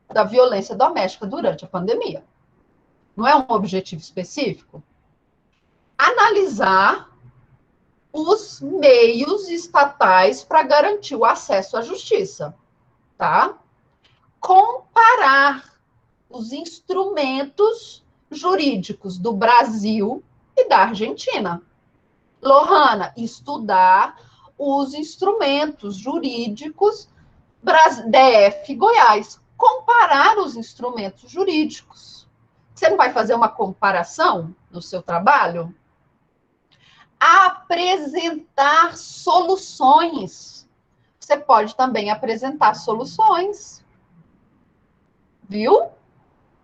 A: da violência doméstica durante a pandemia. Não é um objetivo específico? Analisar os meios estatais para garantir o acesso à justiça, tá? Comparar os instrumentos jurídicos do Brasil e da Argentina. Lohana, estudar os instrumentos jurídicos DF Goiás. Comparar os instrumentos jurídicos. Você não vai fazer uma comparação no seu trabalho? Apresentar soluções. Você pode também apresentar soluções. Viu?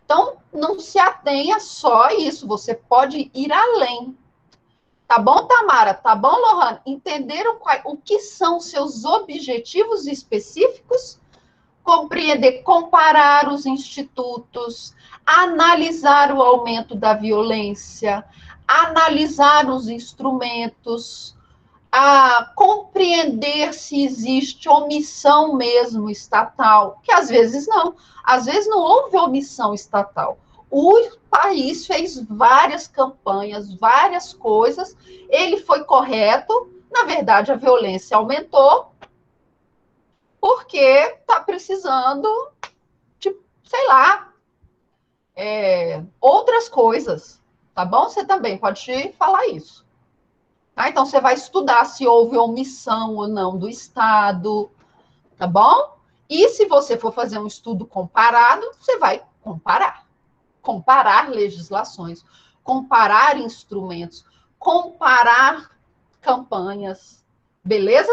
A: Então, não se atenha só a isso, você pode ir além. Tá bom, Tamara? Tá bom, Lohana? Entenderam o que são seus objetivos específicos? Compreender, comparar os institutos, analisar o aumento da violência, analisar os instrumentos, compreender se existe omissão mesmo estatal, que às vezes não houve omissão estatal. O país fez várias campanhas, várias coisas, ele foi correto, na verdade a violência aumentou, porque está precisando de, sei lá, outras coisas, tá bom? Você também pode falar isso. Tá? Então, você vai estudar se houve omissão ou não do Estado, tá bom? E se você for fazer um estudo comparado, você vai comparar. Comparar legislações, comparar instrumentos, comparar campanhas, beleza?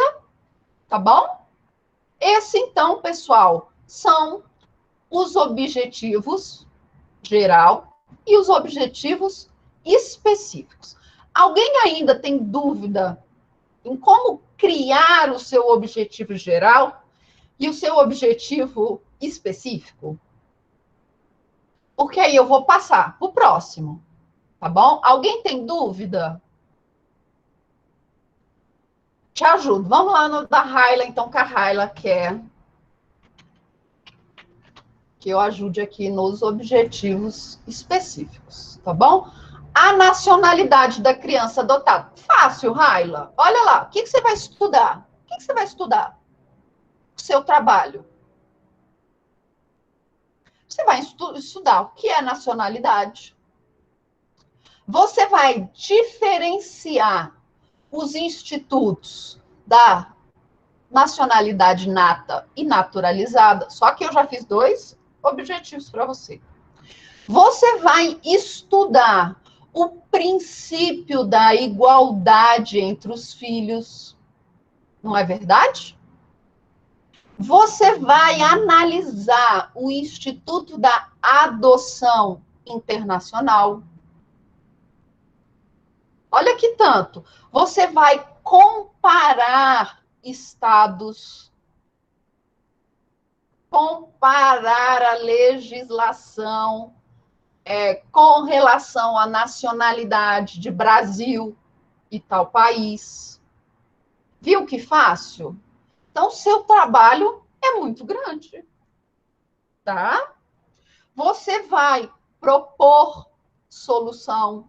A: Tá bom? Esse, então, pessoal, são os objetivos geral e os objetivos específicos. Alguém ainda tem dúvida em como criar o seu objetivo geral e o seu objetivo específico? Porque aí eu vou passar para o próximo, tá bom? Alguém tem dúvida? Te ajudo. Vamos lá no da Raila, então, que a Raila quer que eu ajude aqui nos objetivos específicos, tá bom? A nacionalidade da criança adotada. Fácil, Raila. Olha lá, o que você vai estudar? O que você vai estudar? O seu trabalho. Você vai estudar o que é nacionalidade. Você vai diferenciar os institutos da nacionalidade nata e naturalizada. Só que eu já fiz 2 objetivos para você. Você vai estudar o princípio da igualdade entre os filhos. Não é verdade? Você vai analisar o Instituto da Adoção Internacional. Olha que tanto. Você vai comparar estados, comparar a legislação com relação à nacionalidade de Brasil e tal país. Viu que fácil? Então, seu trabalho é muito grande, tá? Você vai propor solução,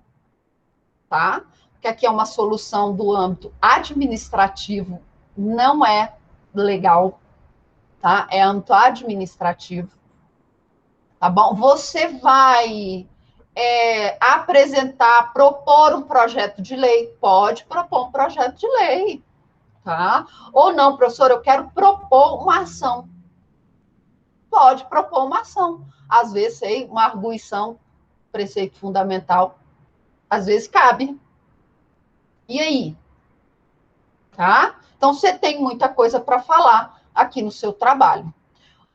A: tá? Porque aqui é uma solução do âmbito administrativo, não é legal, tá? É âmbito administrativo, tá bom? Você vai apresentar, propor um projeto de lei, pode propor um projeto de lei, tá? Ou não, professor, eu quero propor uma ação. Pode propor uma ação. Às vezes, sei, uma arguição, preceito fundamental, às vezes cabe. E aí? Tá? Então, você tem muita coisa para falar aqui no seu trabalho.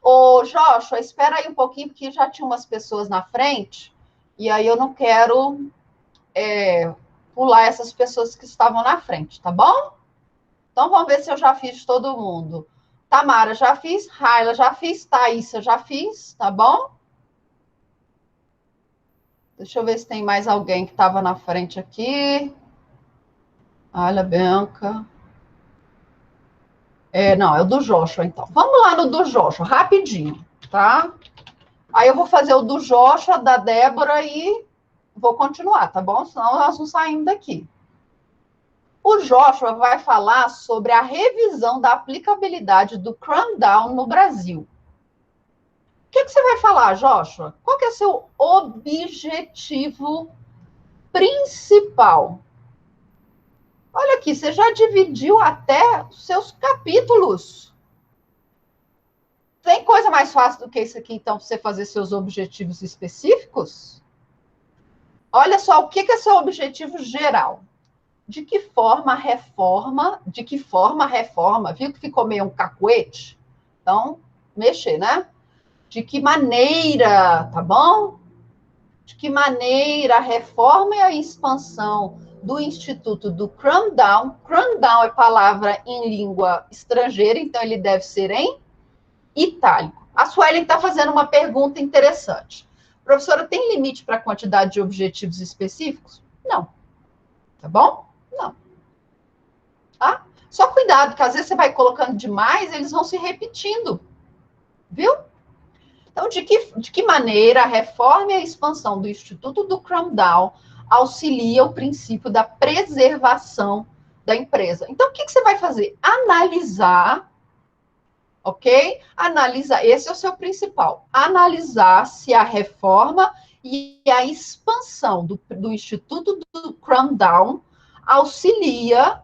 A: Ô, Joshua, espera aí um pouquinho, porque já tinha umas pessoas na frente, e aí eu não quero pular essas pessoas que estavam na frente, tá bom? Então, vamos ver se eu já fiz todo mundo. Tamara, já fiz. Raila, já fiz. Thaísa, já fiz, tá bom? Deixa eu ver se tem mais alguém que estava na frente aqui. Olha, Bianca. Não, é o do Joshua, então. Vamos lá no do Joshua, rapidinho, tá? Aí eu vou fazer o do Joshua, da Débora e vou continuar, tá bom? Senão nós não saímos daqui. O Joshua vai falar sobre a revisão da aplicabilidade do Cramdown no Brasil. O que você vai falar, Joshua? Qual que é o seu objetivo principal? Olha aqui, você já dividiu até os seus capítulos. Tem coisa mais fácil do que isso aqui, então, para você fazer seus objetivos específicos? Olha só, o que é seu objetivo geral? De que forma a reforma, viu que ficou meio um cacuete? Então, mexer, né? De que maneira, tá bom? De que maneira a reforma e a expansão do Instituto do Cramdown. Cramdown é palavra em língua estrangeira, então ele deve ser em itálico. A Suelen está fazendo uma pergunta interessante. Professora, tem limite para a quantidade de objetivos específicos? Não. Tá bom? Não. Tá? Só cuidado, que às vezes você vai colocando demais, eles vão se repetindo. Viu? Então, de que maneira a reforma e a expansão do Instituto do Cramdown auxilia o princípio da preservação da empresa? Então, o que você vai fazer? Analisar, ok? Analisar, esse é o seu principal. Analisar se a reforma e a expansão do Instituto do Cramdown auxilia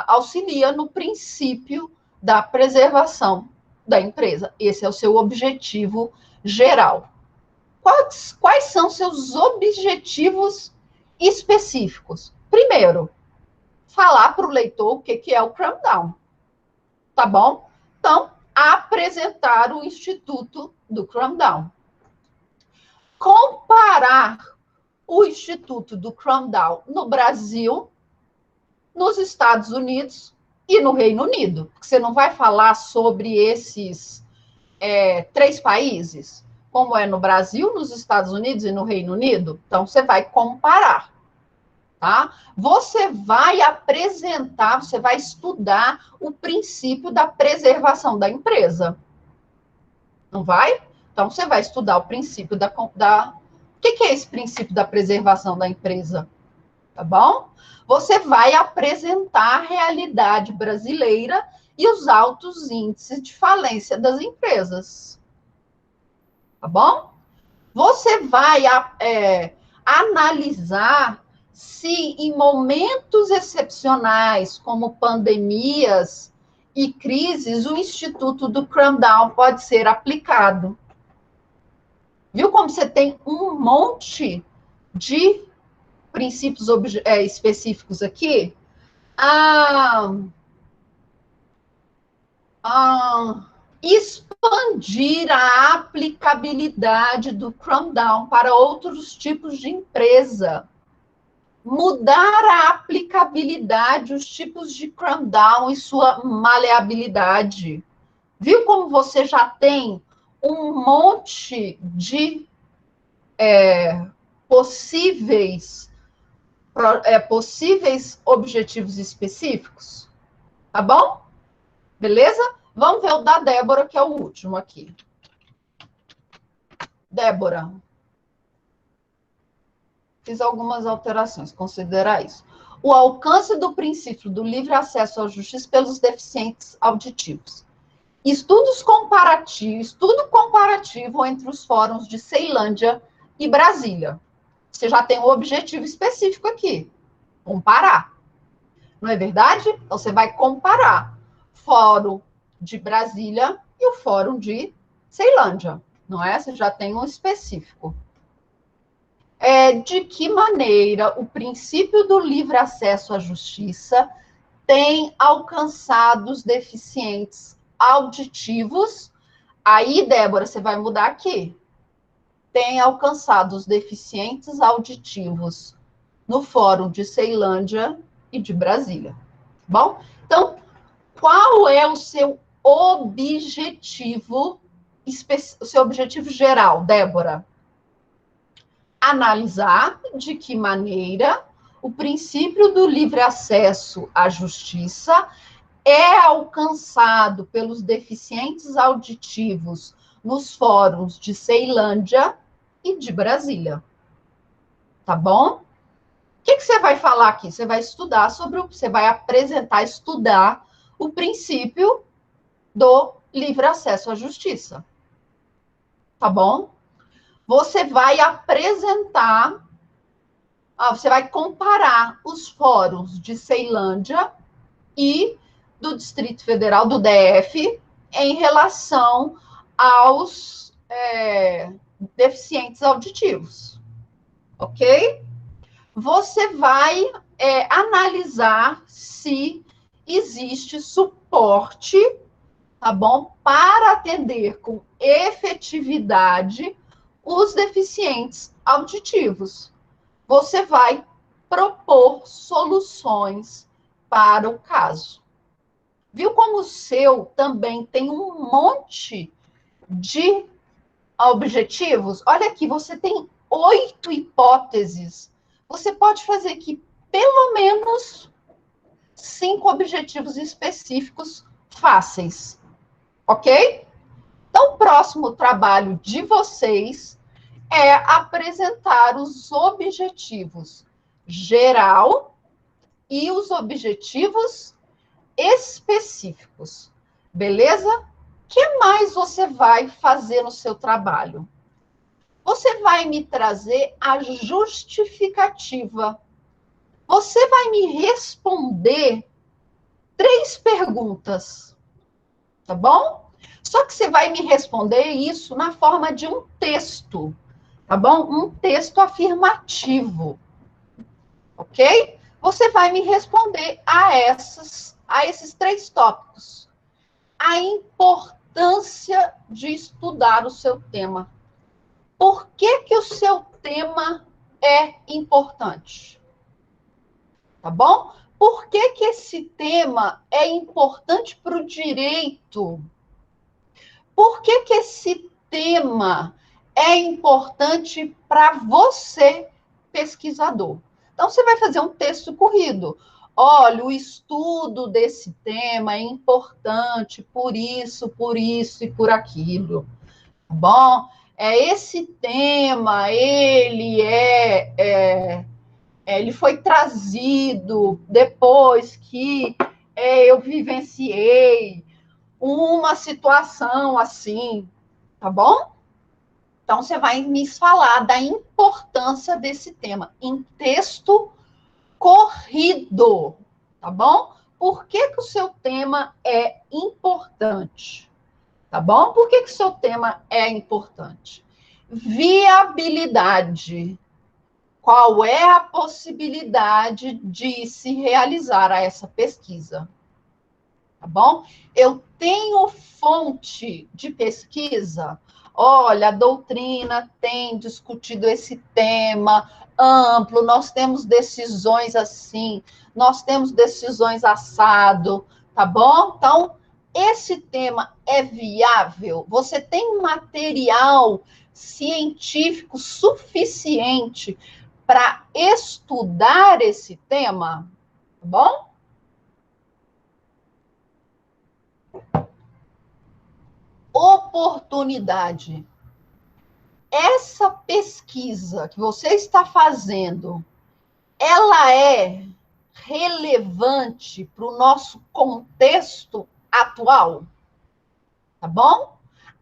A: auxilia no princípio da preservação da empresa. Esse é o seu objetivo geral. Quais são seus objetivos específicos? Primeiro, falar para o leitor o que é o Cramdown. Tá bom? Então, apresentar o Instituto do Cromdown. Comparar o Instituto do Cromdown no Brasil, nos Estados Unidos e no Reino Unido. Porque você não vai falar sobre esses 3 países, como é no Brasil, nos Estados Unidos e no Reino Unido. Então, você vai comparar. Tá? Você vai apresentar, você vai estudar o princípio da preservação da empresa. Não vai? Então, você vai estudar o princípio O que é esse princípio da preservação da empresa? Tá bom? Você vai apresentar a realidade brasileira e os altos índices de falência das empresas. Tá bom? Você vai analisar se em momentos excepcionais, como pandemias e crises, o Instituto do Cromdown pode ser aplicado. Viu como você tem um monte de princípios específicos aqui? Expandir a aplicabilidade do Cromdown para outros tipos de empresa. Mudar a aplicabilidade, os tipos de Cromdown e sua maleabilidade. Viu como você já tem um monte de possíveis objetivos específicos? Tá bom? Beleza? Vamos ver o da Débora, que é o último aqui. Débora. Fiz algumas alterações, considera isso. O alcance do princípio do livre acesso à justiça pelos deficientes auditivos. Estudo comparativo entre os fóruns de Ceilândia e Brasília. Você já tem um objetivo específico aqui. Comparar. Não é verdade? Então, você vai comparar fórum de Brasília e o fórum de Ceilândia. Não é? Você já tem um específico. De que maneira o princípio do livre acesso à justiça tem alcançado os deficientes auditivos? Aí, Débora, você vai mudar aqui. Tem alcançado os deficientes auditivos no Fórum de Ceilândia e de Brasília. Bom? Então, qual é o seu objetivo, o seu objetivo geral, Débora? Analisar de que maneira o princípio do livre acesso à justiça é alcançado pelos deficientes auditivos nos fóruns de Ceilândia e de Brasília. Tá bom? O que você vai falar aqui? Você vai estudar você vai apresentar, estudar o princípio do livre acesso à justiça. Tá bom? Você vai apresentar, você vai comparar os fóruns de Ceilândia e do Distrito Federal, do DF, em relação aos deficientes auditivos. Ok? Você vai analisar se existe suporte, tá bom, para atender com efetividade os deficientes auditivos. Você vai propor soluções para o caso. Viu como o seu também tem um monte de objetivos? Olha aqui, você tem 8 hipóteses. Você pode fazer aqui pelo menos 5 objetivos específicos fáceis. Ok? Então, o próximo trabalho de vocês é apresentar os objetivos geral e os objetivos específicos. Beleza? O que mais você vai fazer no seu trabalho? Você vai me trazer a justificativa. Você vai me responder 3 perguntas. Tá bom? Só que você vai me responder isso na forma de um texto, tá bom? Um texto afirmativo, ok? Você vai me responder a esses 3 tópicos. A importância importância de estudar o seu tema. Por que que o seu tema é importante? Tá bom? Por que que esse tema é importante para o direito? Por que que esse tema é importante para você, pesquisador? Então, você vai fazer um texto corrido. Olha, o estudo desse tema é importante por isso e por aquilo. Tá bom? Esse tema, ele foi trazido depois que eu vivenciei uma situação assim, tá bom? Então, você vai me falar da importância desse tema em texto corrido, tá bom? Por que que o seu tema é importante? Tá bom? Por que que o seu tema é importante? Viabilidade. Qual é a possibilidade de se realizar essa pesquisa? Tá bom? Eu tenho fonte de pesquisa. Olha, a doutrina tem discutido esse tema amplo, nós temos decisões assim, nós temos decisões assado, tá bom? Então, esse tema é viável? Você tem material científico suficiente para estudar esse tema? Tá bom? Oportunidade. Essa pesquisa que você está fazendo, ela é relevante para o nosso contexto atual, tá bom?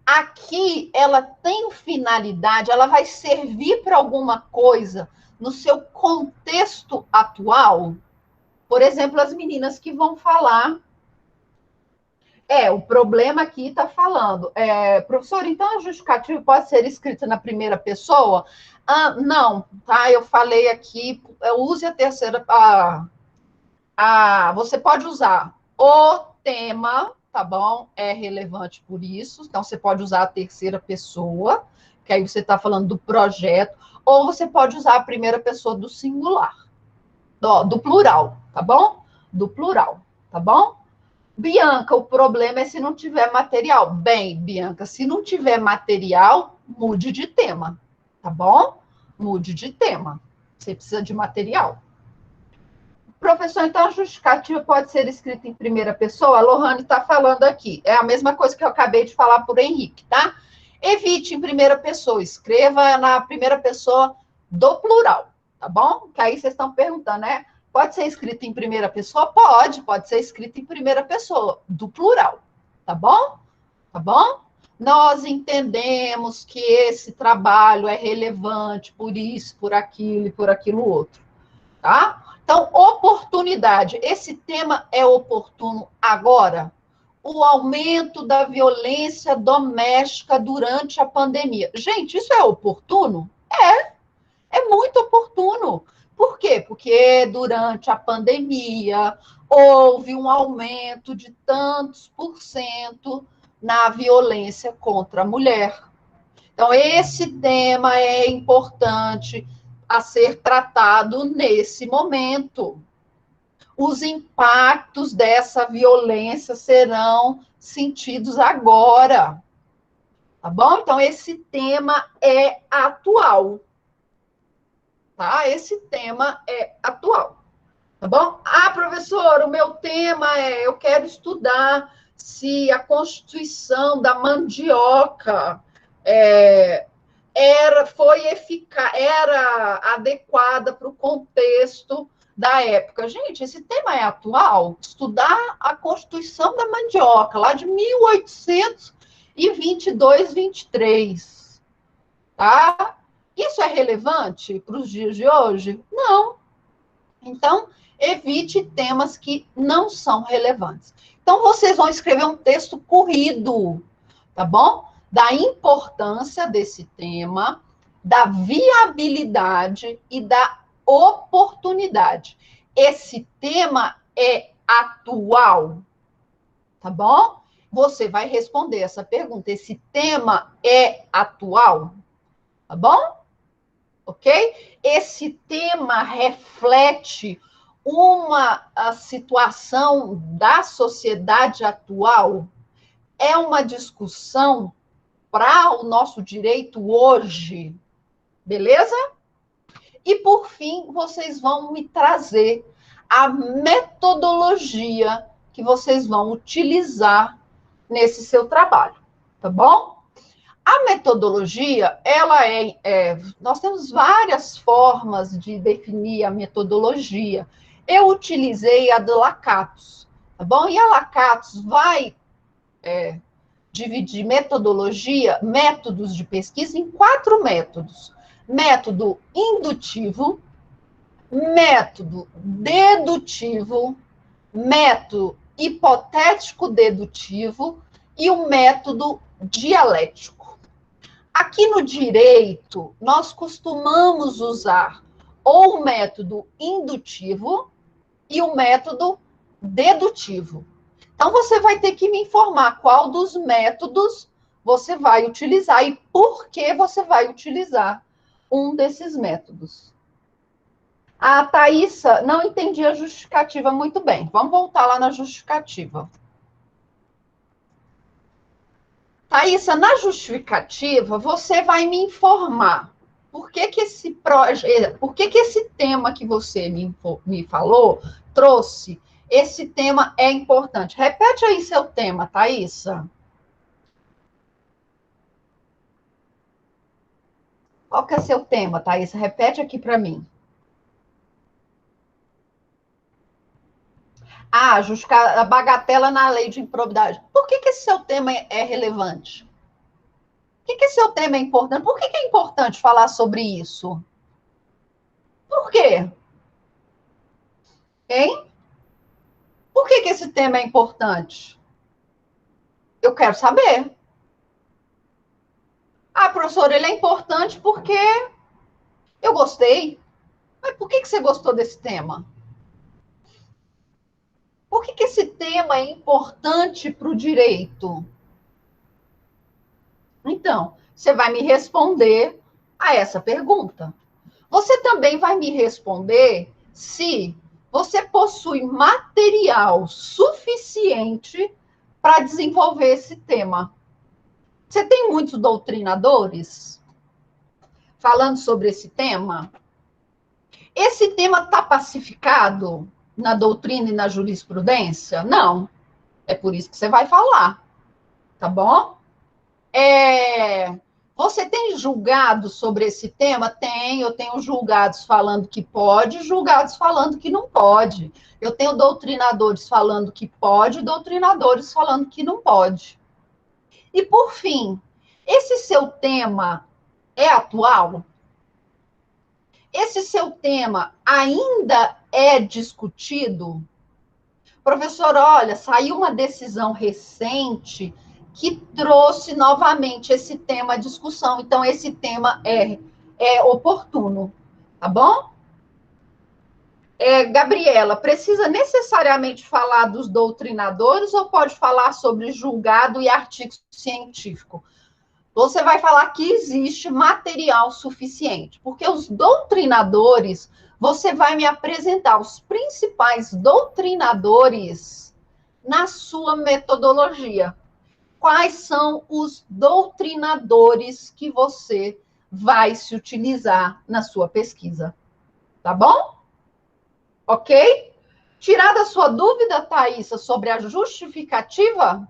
A: Aqui ela tem finalidade, ela vai servir para alguma coisa no seu contexto atual. Por exemplo, as meninas que vão falar. O problema aqui está falando. Professor, então a justificativa pode ser escrita na primeira pessoa? Não, tá? Eu falei aqui, use a terceira. Você pode usar o tema, tá bom? É relevante por isso. Então, você pode usar a terceira pessoa, que aí você está falando do projeto, ou você pode usar a primeira pessoa do singular, do plural, tá bom? Do plural, tá bom? Bianca, o problema é se não tiver material. Bem, Bianca, se não tiver material, mude de tema, tá bom? Mude de tema. Você precisa de material. Professor, então a justificativa pode ser escrita em primeira pessoa? A Lohane está falando aqui. É a mesma coisa que eu acabei de falar por Henrique, tá? Evite em primeira pessoa, escreva na primeira pessoa do plural, tá bom? Que aí vocês estão perguntando, né? Pode ser escrito em primeira pessoa? Pode ser escrito em primeira pessoa, do plural, tá bom? Tá bom? Nós entendemos que esse trabalho é relevante por isso, por aquilo e por aquilo outro, tá? Então, oportunidade. Esse tema é oportuno agora? O aumento da violência doméstica durante a pandemia. Gente, isso é oportuno? É muito oportuno. Por quê? Porque durante a pandemia houve um aumento de tantos por cento na violência contra a mulher. Então, esse tema é importante a ser tratado nesse momento. Os impactos dessa violência serão sentidos agora. Tá bom? Então, esse tema é atual. Tá? Esse tema é atual. Tá bom? Professor, o meu tema eu quero estudar se a Constituição da mandioca foi eficaz, era adequada para o contexto da época. Gente, esse tema é atual. Estudar a Constituição da mandioca, lá de 1822, 23. Tá? Isso é relevante para os dias de hoje? Não. Então, evite temas que não são relevantes. Então, vocês vão escrever um texto corrido, tá bom? Da importância desse tema, da viabilidade e da oportunidade. Esse tema é atual, tá bom? você vai responder essa pergunta. Esse tema é atual? Tá bom? Ok? Esse tema reflete uma situação da sociedade atual? É uma discussão para o nosso direito hoje? Beleza? E, por fim, vocês vão me trazer a metodologia que vocês vão utilizar nesse seu trabalho, tá bom? A metodologia, nós temos várias formas de definir a metodologia. Eu utilizei a do Lakatos, tá bom? E a Lakatos vai dividir métodos de pesquisa em 4 métodos. Método indutivo, método dedutivo, método hipotético-dedutivo e o método dialético. Aqui no direito, nós costumamos usar ou o método indutivo e o método dedutivo. Então, você vai ter que me informar qual dos métodos você vai utilizar e por que você vai utilizar um desses métodos. A Thaísa não entendi a justificativa muito bem. Vamos voltar lá na justificativa. Thaísa, na justificativa, você vai me informar por que esse tema que você me falou trouxe, esse tema é importante. Repete aí seu tema, Thaísa. Qual que é seu tema, Thaísa? Repete aqui para mim. A bagatela na lei de improbidade. Por que esse seu tema é relevante? Por que esse seu tema é importante? Por que é importante falar sobre isso? Por quê? Hein? Por que esse tema é importante? Eu quero saber. Professora, ele é importante porque eu gostei. Mas por que você gostou desse tema? Por que esse tema é importante para o direito? Então, você vai me responder a essa pergunta. Você também vai me responder se você possui material suficiente para desenvolver esse tema. Você tem muitos doutrinadores falando sobre esse tema? Esse tema está pacificado na doutrina e na jurisprudência? Não. É por isso que você vai falar. Tá bom? Você tem julgados sobre esse tema? Tem. Eu tenho julgados falando que pode, julgados falando que não pode. Eu tenho doutrinadores falando que pode, doutrinadores falando que não pode. E, por fim, esse seu tema é atual? Esse seu tema ainda é discutido? Professor, olha, saiu uma decisão recente que trouxe novamente esse tema à discussão. Então, esse tema é oportuno, tá bom? Gabriela, precisa necessariamente falar dos doutrinadores ou pode falar sobre julgado e artigo científico? Você vai falar que existe material suficiente, porque os doutrinadores, você vai me apresentar os principais doutrinadores na sua metodologia. Quais são os doutrinadores que você vai se utilizar na sua pesquisa? Tá bom? Ok? Tirada a sua dúvida, Thaísa, sobre a justificativa?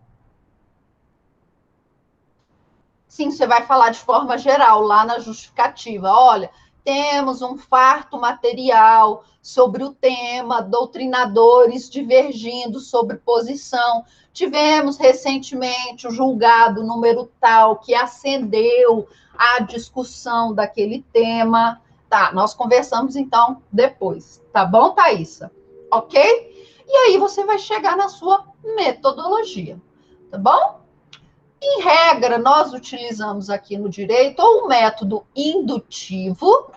A: Sim, você vai falar de forma geral lá na justificativa. Olha, temos um farto material sobre o tema, doutrinadores divergindo sobre posição. Tivemos recentemente o julgado número tal que acendeu a discussão daquele tema. Tá, nós conversamos então depois. Tá bom, Thaísa? Ok? E aí você vai chegar na sua metodologia. Tá bom? Em regra, nós utilizamos aqui no direito ou o método indutivo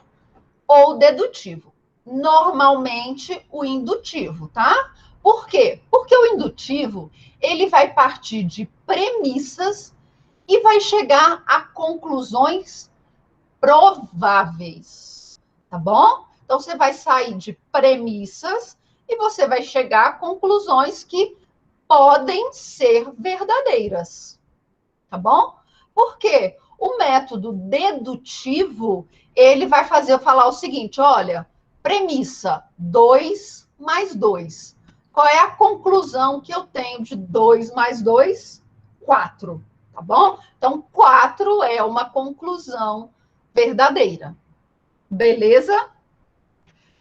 A: ou dedutivo. Normalmente, o indutivo, tá? Por quê? Porque o indutivo, ele vai partir de premissas e vai chegar a conclusões prováveis, tá bom? Então, você vai sair de premissas e você vai chegar a conclusões que podem ser verdadeiras, tá bom? Por quê? O método dedutivo, ele vai fazer eu falar o seguinte, olha, premissa 2 mais 2. Qual é a conclusão que eu tenho de 2 mais 2? 4, tá bom? Então, 4 é uma conclusão verdadeira. Beleza?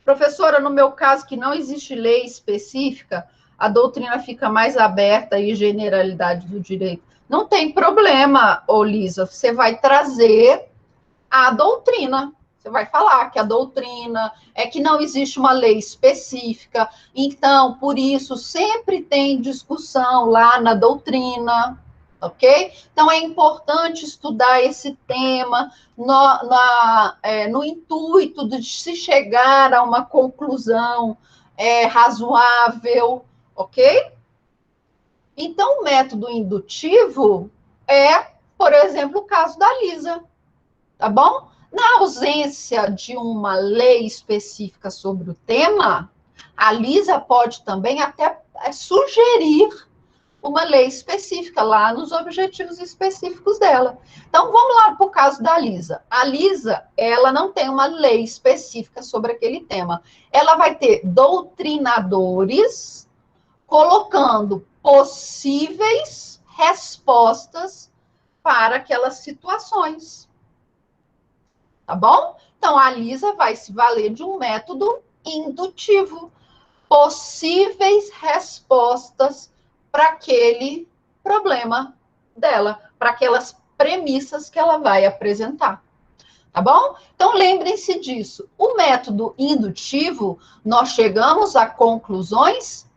A: Professora, no meu caso, que não existe lei específica, a doutrina fica mais aberta e generalidade do direito. Não tem problema, ô Lisa, você vai trazer a doutrina. Você vai falar que a doutrina é que não existe uma lei específica, então, por isso, sempre tem discussão lá na doutrina, ok? Então, é importante estudar esse tema no intuito de se chegar a uma conclusão razoável, ok? Então, o método indutivo é, por exemplo, o caso da Lisa, tá bom? Na ausência de uma lei específica sobre o tema, a Lisa pode também até sugerir uma lei específica lá nos objetivos específicos dela. Então, vamos lá para o caso da Lisa. A Lisa, ela não tem uma lei específica sobre aquele tema. Ela vai ter doutrinadores colocando possíveis respostas para aquelas situações. Tá bom? Então, a Lisa vai se valer de um método indutivo. Possíveis respostas para aquele problema dela, para aquelas premissas que ela vai apresentar. Tá bom? Então, lembrem-se disso. O método indutivo, nós chegamos a conclusões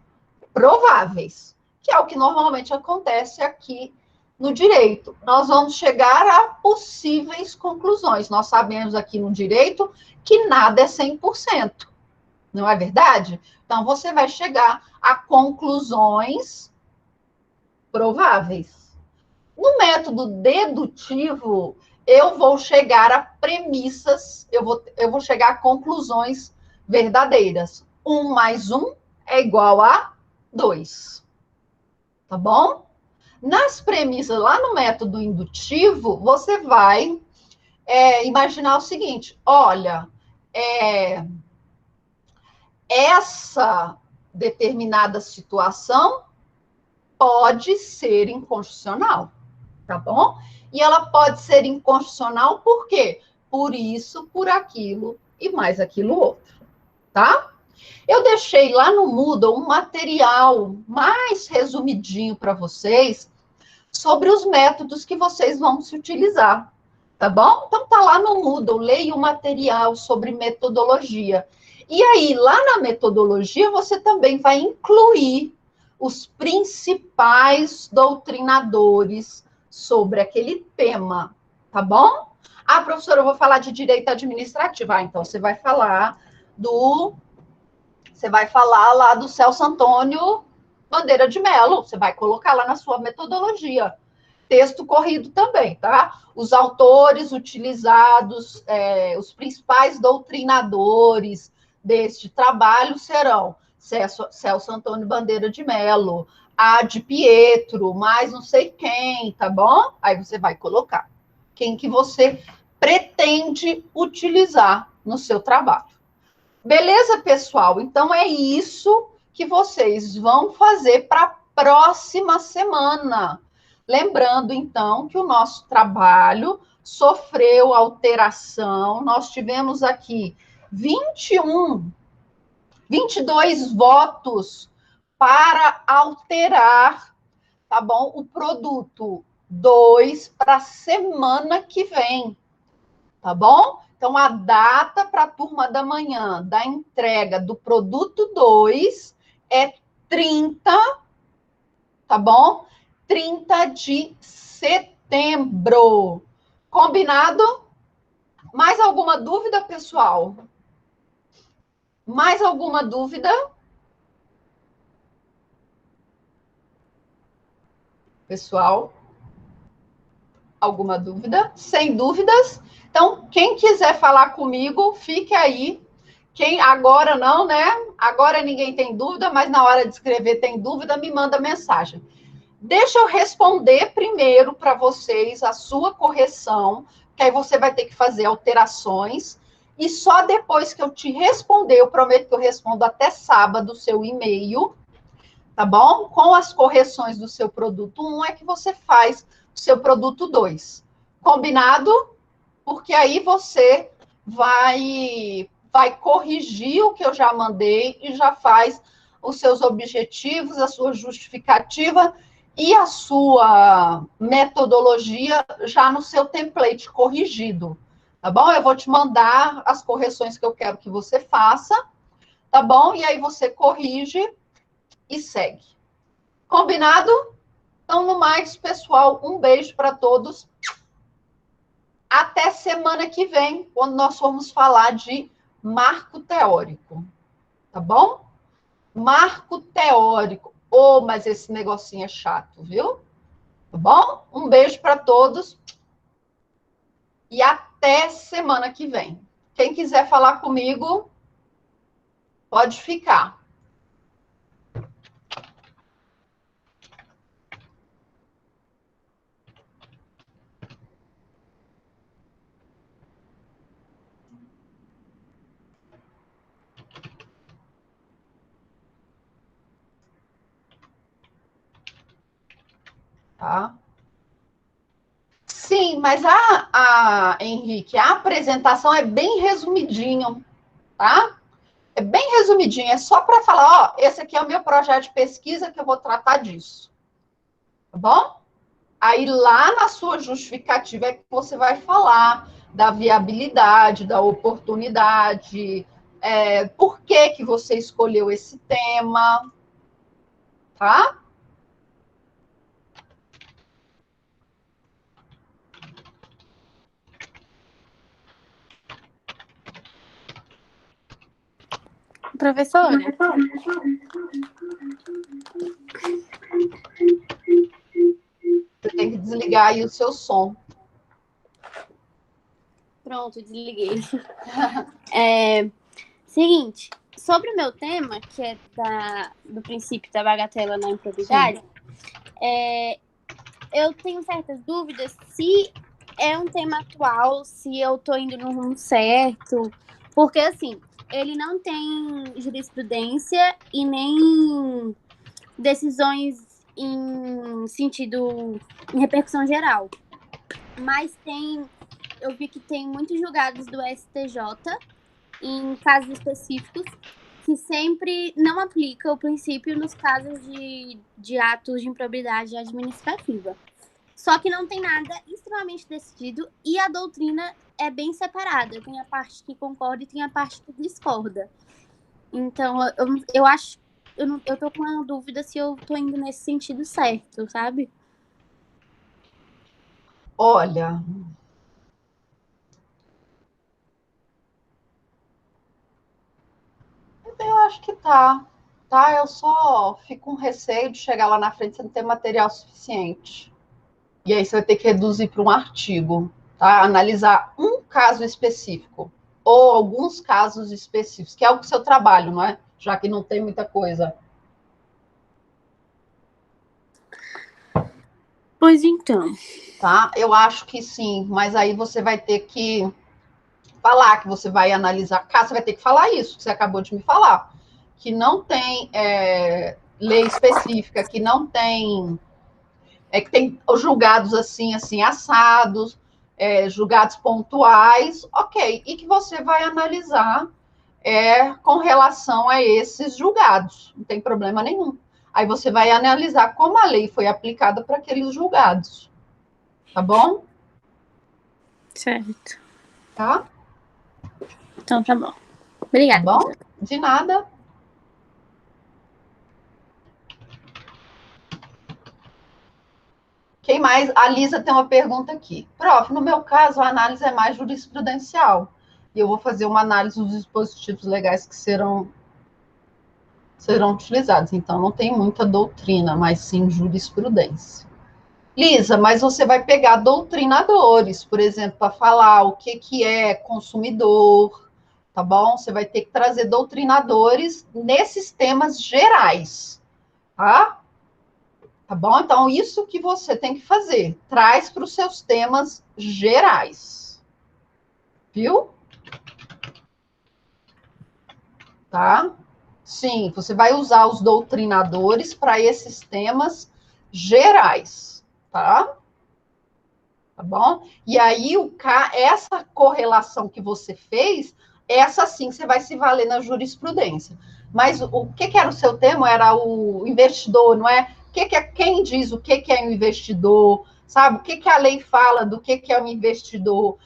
A: prováveis, que é o que normalmente acontece aqui no direito. Nós vamos chegar a possíveis conclusões. Nós sabemos aqui no direito que nada é 100%. Não é verdade? Então, você vai chegar a conclusões prováveis. No método dedutivo, eu vou chegar a premissas, eu vou chegar a conclusões verdadeiras. 1 mais 1 é igual a 2. Tá bom? Nas premissas, lá no método indutivo, você vai imaginar o seguinte: olha, essa determinada situação pode ser inconstitucional, tá bom? E ela pode ser inconstitucional por quê? Por isso, por aquilo e mais aquilo outro, tá? Eu deixei lá no Moodle um material mais resumidinho para vocês sobre os métodos que vocês vão se utilizar, tá bom? Então tá lá no Moodle, leia o material sobre metodologia. E aí, lá na metodologia, você também vai incluir os principais doutrinadores sobre aquele tema, tá bom? Ah, professora, eu vou falar de direito administrativo. Ah, então você vai falar lá do Celso Antônio Bandeira de Mello. Você vai colocar lá na sua metodologia. Texto corrido também, tá? Os autores utilizados, os principais doutrinadores deste trabalho serão Celso Antônio Bandeira de Mello, Ad Pietro, mais não sei quem, tá bom? Aí você vai colocar quem que você pretende utilizar no seu trabalho. Beleza, pessoal? Então é isso que vocês vão fazer para a próxima semana. Lembrando, então, que o nosso trabalho sofreu alteração. Nós tivemos aqui 22 votos para alterar, tá bom? O produto 2 para a semana que vem, tá bom? Então, a data para a turma da manhã da entrega do produto 2 é 30, tá bom? 30 de setembro. Combinado? Mais alguma dúvida, pessoal? Mais alguma dúvida? Pessoal, alguma dúvida? Sem dúvidas. Então, quem quiser falar comigo, fique aí. Quem agora não, né? Agora ninguém tem dúvida, mas na hora de escrever tem dúvida, me manda mensagem. Deixa eu responder primeiro para vocês a sua correção, que aí você vai ter que fazer alterações. E só depois que eu te responder, eu prometo que eu respondo até sábado o seu e-mail, tá bom? Com as correções do seu produto 1 é que você faz o seu produto 2. Combinado? Porque aí você vai corrigir o que eu já mandei e já faz os seus objetivos, a sua justificativa e a sua metodologia já no seu template corrigido, tá bom? Eu vou te mandar as correções que eu quero que você faça, tá bom? E aí você corrige e segue. Combinado? Então, no mais, pessoal, um beijo para todos. Até semana que vem, quando nós formos falar de marco teórico. Tá bom? Marco teórico. Oh, mas esse negocinho é chato, viu? Tá bom? Um beijo para todos. E até semana que vem. Quem quiser falar comigo, pode ficar. Tá? Sim, mas Henrique, a apresentação é bem resumidinho, tá? É bem resumidinho, é só para falar, ó, esse aqui é o meu projeto de pesquisa que eu vou tratar disso. Tá bom? Aí lá na sua justificativa é que você vai falar da viabilidade, da oportunidade, por que que você escolheu esse tema, tá?
B: Professora,
A: Você tem que desligar aí o seu som.
B: pronto, desliguei. Seguinte, sobre o meu tema, que é do princípio da bagatela na improbidade, eu tenho certas dúvidas se é um tema atual, se eu tô indo no rumo certo, porque, assim, ele não tem jurisprudência e nem decisões em repercussão geral. Mas eu vi que tem muitos julgados do STJ em casos específicos que sempre não aplica o princípio nos casos de atos de improbidade administrativa. Só que não tem nada extremamente decidido e a doutrina é bem separada. Tem a parte que concorda e tem a parte que discorda. Então, eu acho... Eu tô com uma dúvida se eu tô indo nesse sentido certo, sabe?
A: Olha, eu acho que tá. Tá, eu só fico com receio de chegar lá na frente sem ter material suficiente. E aí você vai ter que reduzir para um artigo, tá? Analisar um caso específico ou alguns casos específicos, que é o seu trabalho, não é? Já que não tem muita coisa.
B: Pois então.
A: Tá? Eu acho que sim, mas aí você vai ter que falar que você vai analisar caso, você vai ter que falar isso que você acabou de me falar, que não tem lei específica, que não tem que tem julgados assim, assim, assados, julgados pontuais, ok, e que você vai analisar com relação a esses julgados, não tem problema nenhum. Aí você vai analisar como a lei foi aplicada para aqueles julgados, tá bom?
B: Certo.
A: Tá?
B: Então tá bom. Obrigada.
A: Tá bom? De nada. Quem mais? A Lisa tem uma pergunta aqui. Prof, no meu caso, a análise é mais jurisprudencial. E eu vou fazer uma análise dos dispositivos legais que serão utilizados. Então, não tem muita doutrina, mas sim jurisprudência. Lisa, mas você vai pegar doutrinadores, por exemplo, para falar o que é consumidor, tá bom? Você vai ter que trazer doutrinadores nesses temas gerais, tá? Tá bom? Então, isso que você tem que fazer. Traz para os seus temas gerais. Viu? Tá? Sim, você vai usar os doutrinadores para esses temas gerais, tá? Tá bom? E aí, essa correlação que você fez, essa sim você vai se valer na jurisprudência. Mas o que era o seu tema? Era o investidor, não é? Quem diz o que é um investidor? Sabe? O que a lei fala do que é um investidor?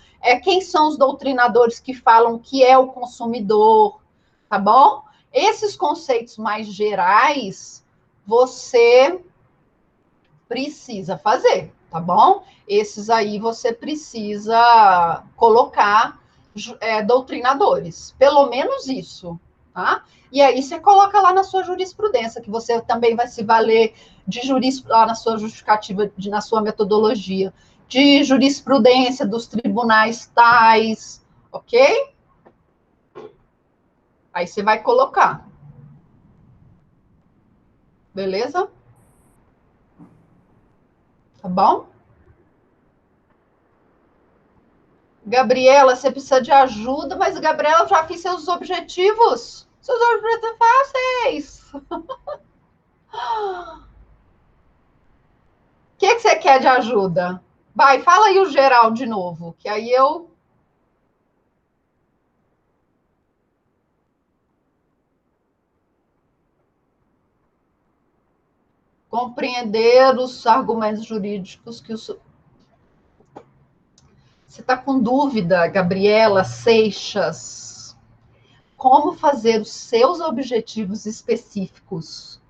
A: Quem são os doutrinadores que falam que é o consumidor? Tá bom? Esses conceitos mais gerais, você precisa fazer, tá bom? Esses aí você precisa colocar doutrinadores, pelo menos isso, tá? E aí você coloca lá na sua jurisprudência, que você também vai se valer de lá na sua justificativa, na sua metodologia, de jurisprudência dos tribunais tais, ok? Aí você vai colocar. Beleza? Tá bom? Gabriela, você precisa de ajuda, mas Gabriela, eu já fiz seus objetivos. Seus objetivos fáceis. O que você quer de ajuda? Vai, fala aí o geral de novo, que aí eu. Compreender os argumentos jurídicos que o. Você está com dúvida, Gabriela Seixas? Como fazer os seus objetivos específicos?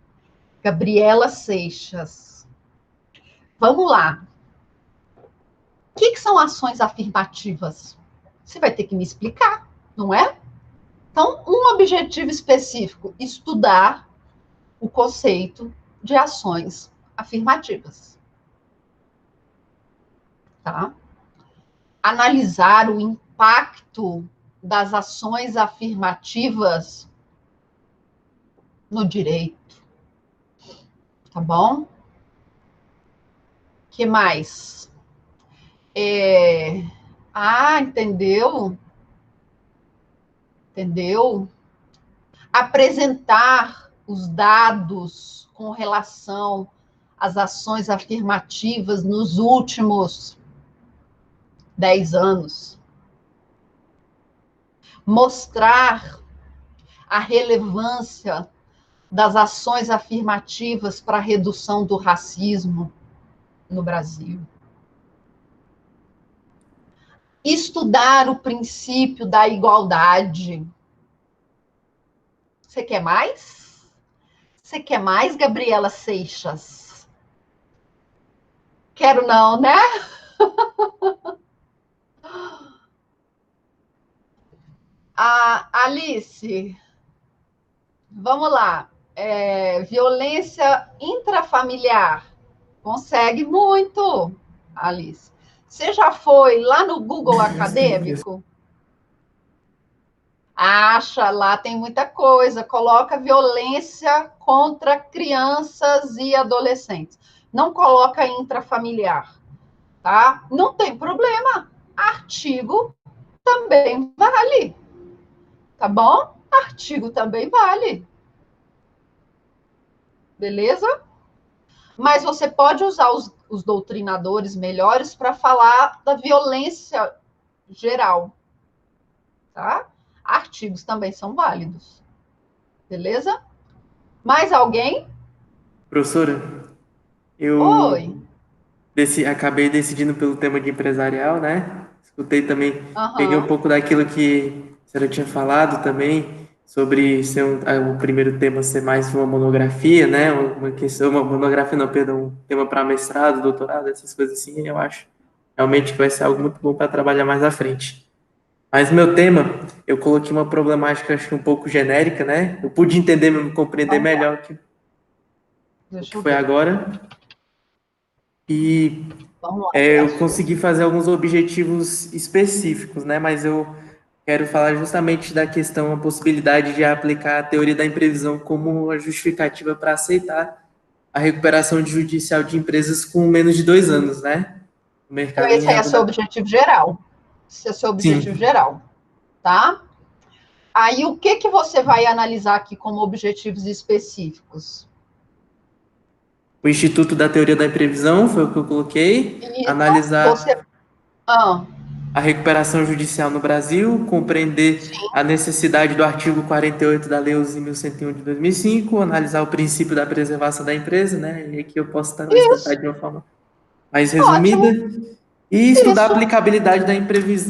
A: Gabriela Seixas. Vamos lá. O que são ações afirmativas? Você vai ter que me explicar, não é? Então, um objetivo específico: estudar o conceito de ações afirmativas. Tá? Analisar o impacto das ações afirmativas no direito. Tá bom? O que mais? Entendeu? Entendeu? Apresentar os dados com relação às ações afirmativas nos últimos 10 anos. Mostrar a relevância das ações afirmativas para a redução do racismo no Brasil. Estudar o princípio da igualdade. Você quer mais? Você quer mais, Gabriela Seixas? Quero não, né? Alice, vamos lá. Violência intrafamiliar. Consegue muito, Alice. Você já foi lá no Google Acadêmico? Acha, lá tem muita coisa. Coloca violência contra crianças e adolescentes. Não coloca intrafamiliar, tá? Não tem problema. Artigo também vale, tá bom? Artigo também vale. Beleza? Mas você pode usar os doutrinadores melhores para falar da violência geral, tá? Artigos também são válidos. Beleza? Mais alguém?
C: Professora, eu
A: Oi.
C: acabei decidindo pelo tema de empresarial, né? Escutei também, peguei um
A: Aham.
C: pouco daquilo que a senhora tinha falado também, sobre ser o primeiro tema ser mais uma monografia, né? Uma monografia, não, perdão, um tema para mestrado, doutorado, essas coisas assim, eu acho realmente que vai ser algo muito bom para trabalhar mais à frente. Mas meu tema, eu coloquei uma problemática, acho que um pouco genérica, né? Eu pude entender, compreender melhor o que
A: Deixa eu
C: foi
A: ver.
C: agora. E
A: Vamos lá.
C: eu consegui fazer alguns objetivos específicos, né? Mas eu quero falar justamente da questão, a possibilidade de aplicar a teoria da imprevisão como a justificativa para aceitar a recuperação judicial de empresas com menos de 2 anos, né? No
A: Então,
C: mercado em
A: esse aí é seu
C: reabertura.
A: objetivo geral. Esse é seu objetivo
C: Sim.
A: geral, tá? Aí, o que você vai analisar aqui como objetivos específicos?
C: O Instituto da Teoria da Imprevisão foi o que eu coloquei.
A: Isso, você...
C: Analisar
A: Ah,
C: a recuperação judicial no Brasil, compreender
A: sim,
C: a necessidade do artigo 48 da Lei 11.101 de 2005, analisar o princípio da preservação da empresa, né? E aqui eu posso talvez tratar
A: isso,
C: de uma forma mais resumida,
A: ótimo,
C: e estudar a
A: isso.
C: aplicabilidade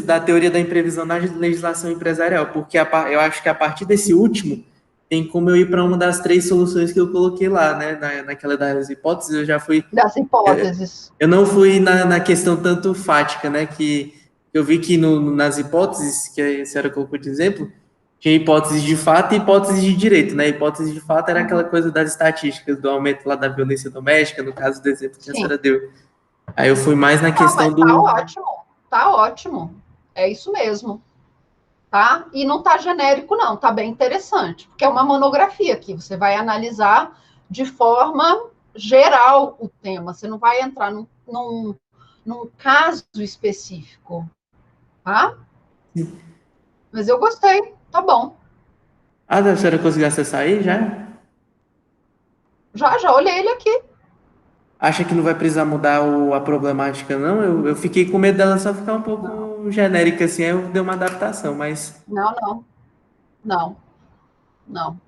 C: da teoria da imprevisão na legislação empresarial, porque eu acho que a partir desse último tem como eu ir para uma das 3 soluções que eu coloquei lá, né? Naquela das hipóteses, eu já fui.
A: Das hipóteses.
C: Eu não fui na questão tanto fática, né? Que eu vi que nas hipóteses, que a senhora colocou de exemplo, tinha hipóteses de fato e hipóteses de direito, né? Hipótese de fato era aquela coisa das estatísticas, do aumento lá da violência doméstica, no caso do exemplo que a
A: Sim.
C: senhora deu. Aí eu fui mais na
A: Não,
C: questão
A: mas tá
C: do.
A: ótimo, tá ótimo. É isso mesmo, tá? E não tá genérico, não, tá bem interessante, porque é uma monografia aqui, você vai analisar de forma geral o tema, você não vai entrar num caso específico, tá? Mas eu gostei, tá bom.
C: Ah, a senhora conseguiu acessar aí já?
A: Já olhei ele aqui.
C: Acha que não vai precisar mudar a problemática, não? Eu fiquei com medo dela só ficar um
A: Não,
C: pouco genérica assim, aí eu dei uma adaptação, mas.
A: não, não, não,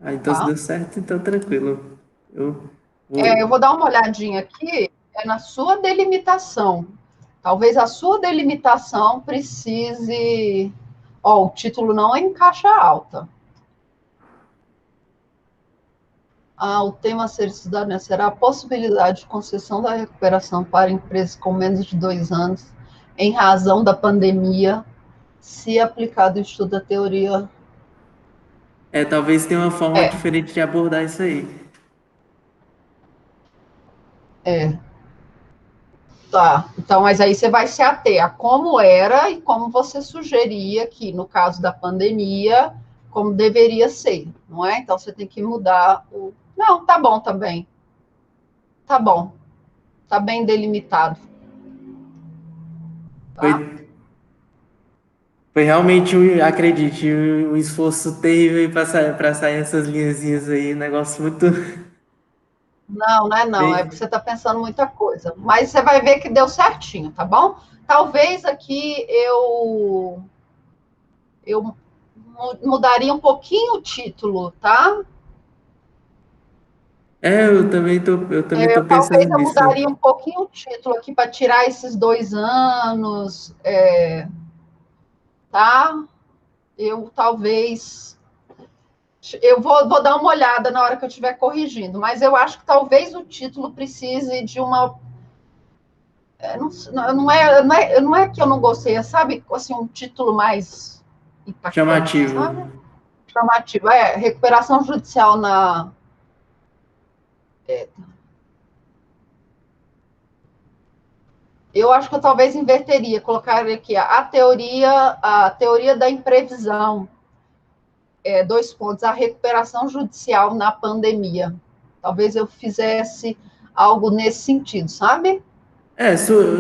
C: Ah, então se
A: tá?
C: deu certo, então tranquilo. Eu
A: Eu
C: vou.
A: vou dar uma olhadinha aqui, na sua delimitação. Talvez a sua delimitação precise. Ó, o título não é em caixa alta. O tema a ser estudado, né, será a possibilidade de concessão da recuperação para empresas com menos de 2 anos, em razão da pandemia, se aplicado o estudo da teoria.
C: Talvez tenha uma forma
A: É,
C: diferente de abordar isso aí.
A: é. Tá, então, mas aí você vai se ater a como era e como você sugeria que, no caso da pandemia, como deveria ser, não é? Então, você tem que mudar o. Não, tá bom também. Tá bom. Tá bem delimitado,
C: Foi,
A: tá?
C: foi realmente, acredite, um esforço terrível para sair essas linhazinhas aí, um negócio muito
A: Não, não é não, é porque
C: bem.
A: você está pensando muita coisa. Mas você vai ver que deu certinho, tá bom? Talvez aqui eu mudaria um pouquinho o título, tá?
C: Eu também tô pensando
A: Talvez eu
C: nisso.
A: mudaria um pouquinho o título aqui para tirar esses 2 anos, tá? Eu talvez. Eu vou dar uma olhada na hora que eu estiver corrigindo, mas eu acho que talvez o título precise de uma. Não é que eu não gostei, sabe? Assim, um título mais impactante,
C: Chamativo.
A: sabe? Chamativo. Recuperação judicial na. Eu acho que eu talvez inverteria, colocaria aqui a teoria da imprevisão, 2 pontos, a recuperação judicial na pandemia. Talvez eu fizesse algo nesse sentido, sabe?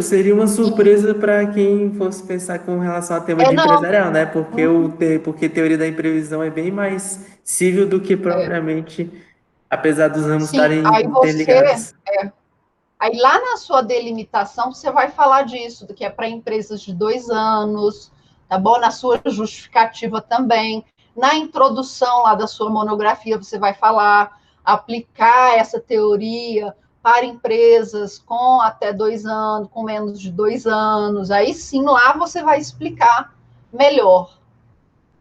C: Seria uma surpresa para quem fosse pensar com relação ao tema de
A: Não.
C: empresarial, né? Porque teoria da imprevisão é bem mais civil do que propriamente, apesar dos ramos
A: Sim,
C: estarem
A: aí você.
C: interligados.
A: Aí lá na sua delimitação você vai falar disso, do que é para empresas de 2 anos, tá bom? Na sua justificativa também. Na introdução lá da sua monografia, você vai falar, aplicar essa teoria para empresas com até 2 anos, com menos de 2 anos. Aí sim, lá você vai explicar melhor,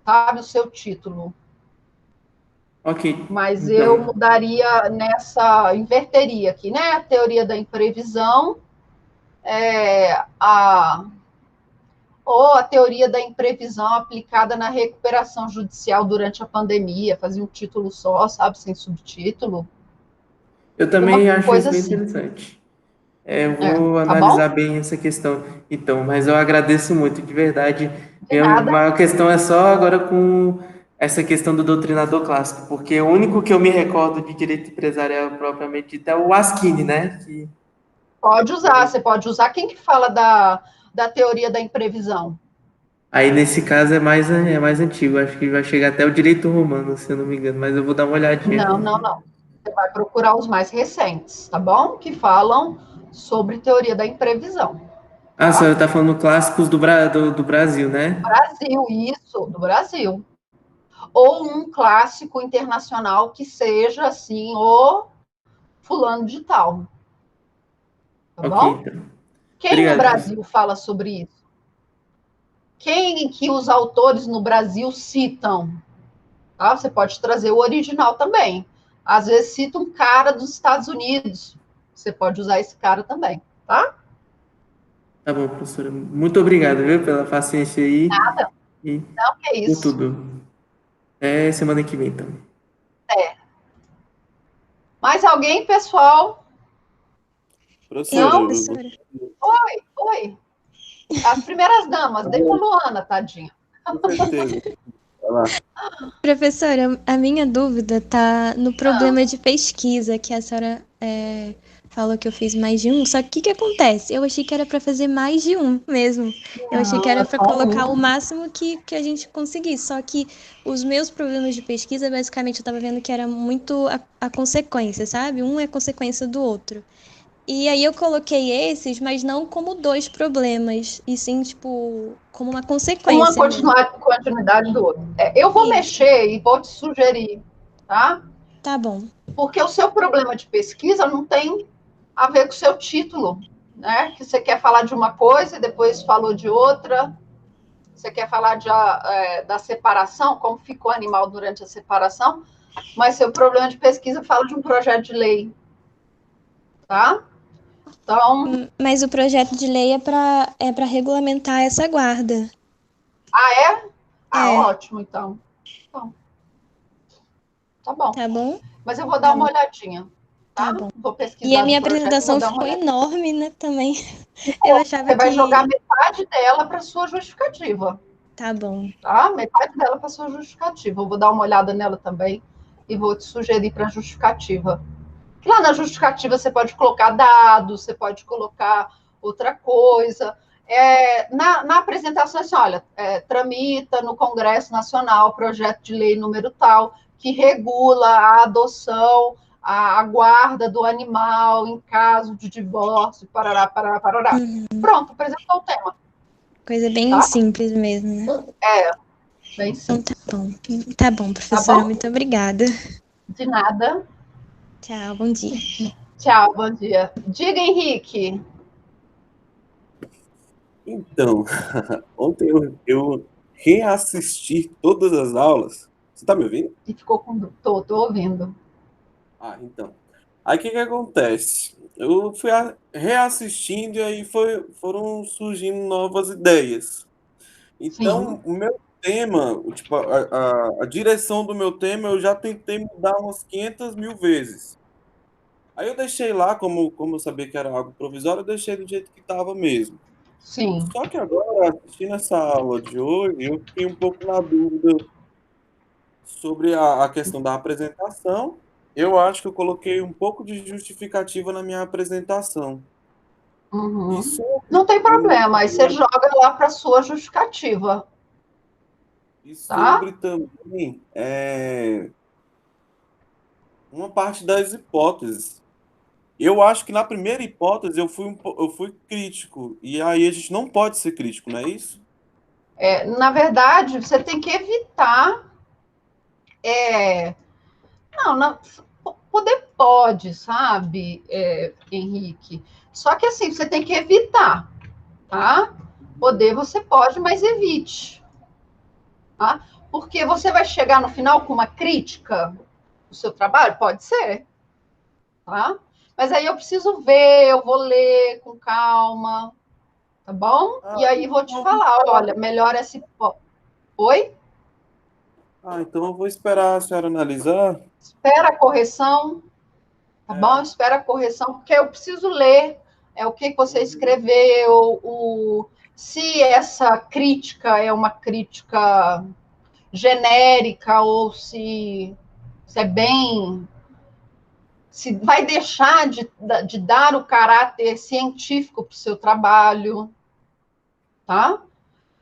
A: sabe, o seu título.
C: Ok,
A: Mas eu
C: então.
A: mudaria inverteria aqui, né? A teoria da imprevisão, é, a, ou a teoria da imprevisão aplicada na recuperação judicial durante a pandemia, fazia um título só, sabe, sem subtítulo,
C: Eu
A: uma
C: também acho isso
A: coisa
C: bem
A: assim.
C: interessante. Eu vou
A: Tá bom?
C: analisar bem essa questão, então, mas eu agradeço muito, de verdade.
A: De
C: Minha
A: nada.
C: maior questão é só agora com essa questão do doutrinador clássico, porque o único que eu me recordo de direito empresarial propriamente dito é o Asquini, né?
A: Pode usar, você pode usar. Quem que fala da teoria da imprevisão?
C: Aí nesse caso é mais antigo, acho que vai chegar até o direito romano, se eu não me engano, mas eu vou dar uma olhadinha.
A: Não, não, não. Você vai procurar os mais recentes, tá bom? Que falam sobre teoria da imprevisão.
C: Ah, a
A: Tá?
C: senhora está falando clássicos do Brasil, né?
A: Brasil, isso, do Brasil. Ou um clássico internacional que seja assim, o fulano de tal, tá
C: Ok,
A: bom?
C: então.
A: Quem no
C: Obrigado, professor.
A: Brasil fala sobre isso? Quem que os autores no Brasil citam? Tá? Você pode trazer o original também. Às vezes cita um cara dos Estados Unidos. Você pode usar esse cara também, tá?
C: Tá bom, professora. Muito obrigado, viu, pela paciência aí e
A: Não, que é
C: por
A: isso.
C: tudo. Até semana que vem, então.
A: Mais alguém, pessoal?
D: Professora,
A: Não?
B: Professora.
A: Oi. As primeiras damas, deixa a Luana, tadinha.
D: com certeza. Vai lá.
E: Professora, a minha dúvida tá no
A: Ah.
E: problema de pesquisa que a senhora falou que eu fiz mais de um. Só que o que acontece? Eu achei que era para fazer mais de um mesmo. Eu achei que
A: Não,
E: era
A: é
E: para
A: só
E: colocar
A: um.
E: o máximo que a gente conseguisse. Só que os meus problemas de pesquisa, basicamente, eu tava vendo que era muito a consequência, sabe? Um é consequência do outro. E aí eu coloquei esses, mas não como dois problemas, e sim, tipo, como uma
A: Uma
E: consequência mesmo.
A: continuidade do outro. Eu vou
E: Isso,
A: mexer e vou te sugerir, tá?
E: tá bom.
A: Porque o seu problema de pesquisa não tem a ver com o seu título, né? Que você quer falar de uma coisa e depois falou de outra. Você quer falar da separação, como ficou o animal durante a separação, mas seu problema de pesquisa fala de um projeto de lei, tá? Então,
E: Mas o projeto de lei é para regulamentar essa guarda. É,
A: ótimo, então. Então, tá bom.
E: tá bom?
A: Mas eu vou dar
E: Tá
A: uma
E: bom,
A: olhadinha,
E: tá
A: tá?
E: bom.
A: Vou
E: E a
A: pesquisar do
E: minha
A: projeto e vou
E: apresentação
A: dar uma
E: ficou
A: olhada.
E: enorme, né, também. Eu achava
A: Você vai jogar
E: que...
A: metade dela para sua justificativa,
E: Tá bom.
A: tá? Metade dela para sua justificativa. Eu vou dar uma olhada nela também e vou te sugerir para justificativa. Lá na justificativa você pode colocar dados, você pode colocar outra coisa. Na apresentação, assim, olha, tramita no Congresso Nacional projeto de lei número tal, que regula a adoção, a guarda do animal em caso de divórcio, parará, parará, parará. Pronto, apresentou o tema,
E: Coisa bem
A: tá?
E: simples mesmo, né?
A: Bem
E: Então tá
A: simples.
E: bom. Tá bom,
A: Tá
E: professora.
A: bom?
E: Muito obrigada.
A: De nada.
E: Tchau, bom dia.
A: Tchau, bom dia. Diga, Henrique.
D: Então, ontem eu reassisti todas as aulas. Você tá me ouvindo?
A: E ficou com. Tô ouvindo.
D: Ah, então. Aí o que que acontece? Eu fui reassistindo e aí foram surgindo novas ideias.
A: Sim.
D: Então, o meu tema, tipo, a direção do meu tema, eu já tentei mudar umas 500 mil vezes. Aí eu deixei lá, como eu sabia que era algo provisório, eu deixei do jeito que estava mesmo.
A: Sim.
D: Só que agora, assistindo essa aula de hoje, eu fiquei um pouco na dúvida sobre a questão da apresentação. Eu acho que eu coloquei um pouco de justificativa na minha apresentação. E
A: Uhum.
D: sobre,
A: Não tem problema, aí você joga lá para sua justificativa,
D: e
A: tá?
D: sobre também uma parte das hipóteses. Eu acho que na primeira hipótese eu fui crítico. E aí a gente não pode ser crítico, não é isso?
A: Na verdade, você tem que evitar. Não, não, poder pode, sabe, Henrique? Só que assim, você tem que evitar, tá? Poder você pode, mas evite, tá? Porque você vai chegar no final com uma crítica do seu trabalho? Pode ser, tá? Mas aí eu preciso ver, eu vou ler com calma, tá bom?
D: Ah,
A: E aí vou te falar, olha, melhor esse. Oi?
D: então eu vou esperar a senhora analisar.
A: Espera a correção, tá bom?
D: É,
A: Espera a correção, porque eu preciso ler é o que você escreveu, se essa crítica é uma crítica genérica ou se é bem... se vai deixar de dar o caráter científico para o seu trabalho, tá?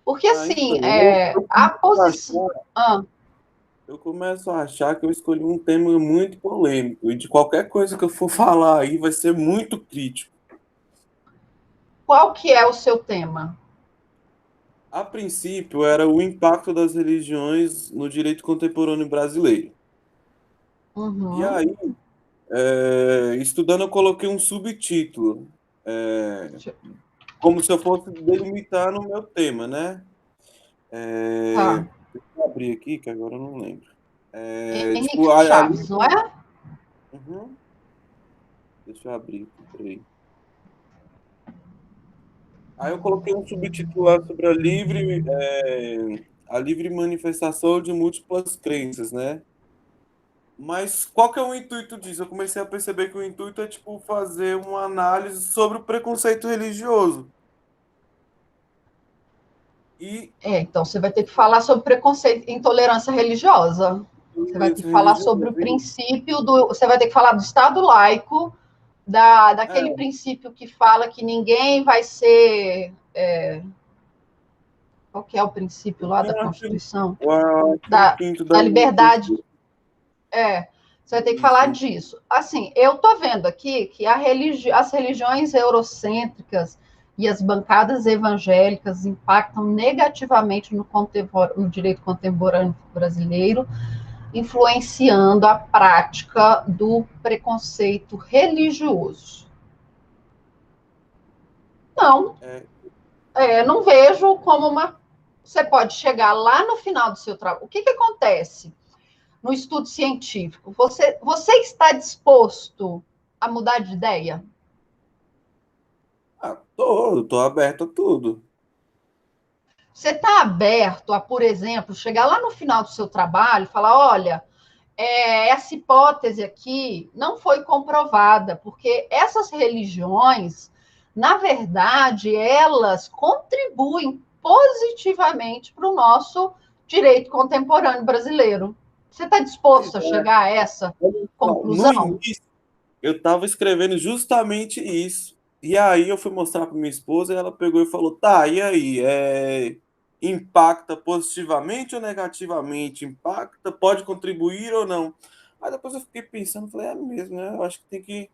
A: Porque, assim,
D: então,
A: a posição...
D: eu começo a achar que eu escolhi um tema muito polêmico, e de qualquer coisa que eu for falar aí vai ser muito crítico.
A: Qual que é o seu tema?
D: A princípio, era o impacto das religiões no direito contemporâneo brasileiro.
A: Uhum.
D: E aí, estudando, eu coloquei um subtítulo, como se eu fosse delimitar no meu tema, né?
A: Tá.
D: Deixa eu abrir aqui, que agora eu não lembro.
A: Henrique Chaves, não é?
D: Uhum. Deixa eu abrir aqui, peraí. Aí eu coloquei um subtítulo lá sobre a livre manifestação de múltiplas crenças, né? Mas qual que é o intuito disso? Eu comecei a perceber que o intuito é, tipo, fazer uma análise sobre o preconceito religioso. E
A: Então você vai ter que falar sobre preconceito e intolerância religiosa. Você vai ter que falar sobre o princípio do... Você vai ter que falar do Estado laico, daquele princípio que fala que ninguém vai ser... qual que é o princípio lá da Constituição? Da liberdade. Você vai ter que falar disso. Assim, eu estou vendo aqui que as religiões eurocêntricas e as bancadas evangélicas impactam negativamente no direito contemporâneo brasileiro, influenciando a prática do preconceito religioso. Não, não vejo como uma... Você pode chegar lá no final do seu trabalho. O que acontece no estudo científico? Você está disposto a mudar de ideia?
D: Tô aberto a tudo.
A: Você está aberto a, por exemplo, chegar lá no final do seu trabalho e falar, olha, essa hipótese aqui não foi comprovada, porque essas religiões, na verdade, elas contribuem positivamente para o nosso direito contemporâneo brasileiro. Você está disposto a chegar a essa conclusão?
D: No início, eu estava escrevendo justamente isso. E aí eu fui mostrar para minha esposa e ela pegou e falou, tá, e aí? Impacta positivamente ou negativamente? Impacta, pode contribuir ou não? Aí depois eu fiquei pensando, falei, é mesmo, né? Eu acho que tem que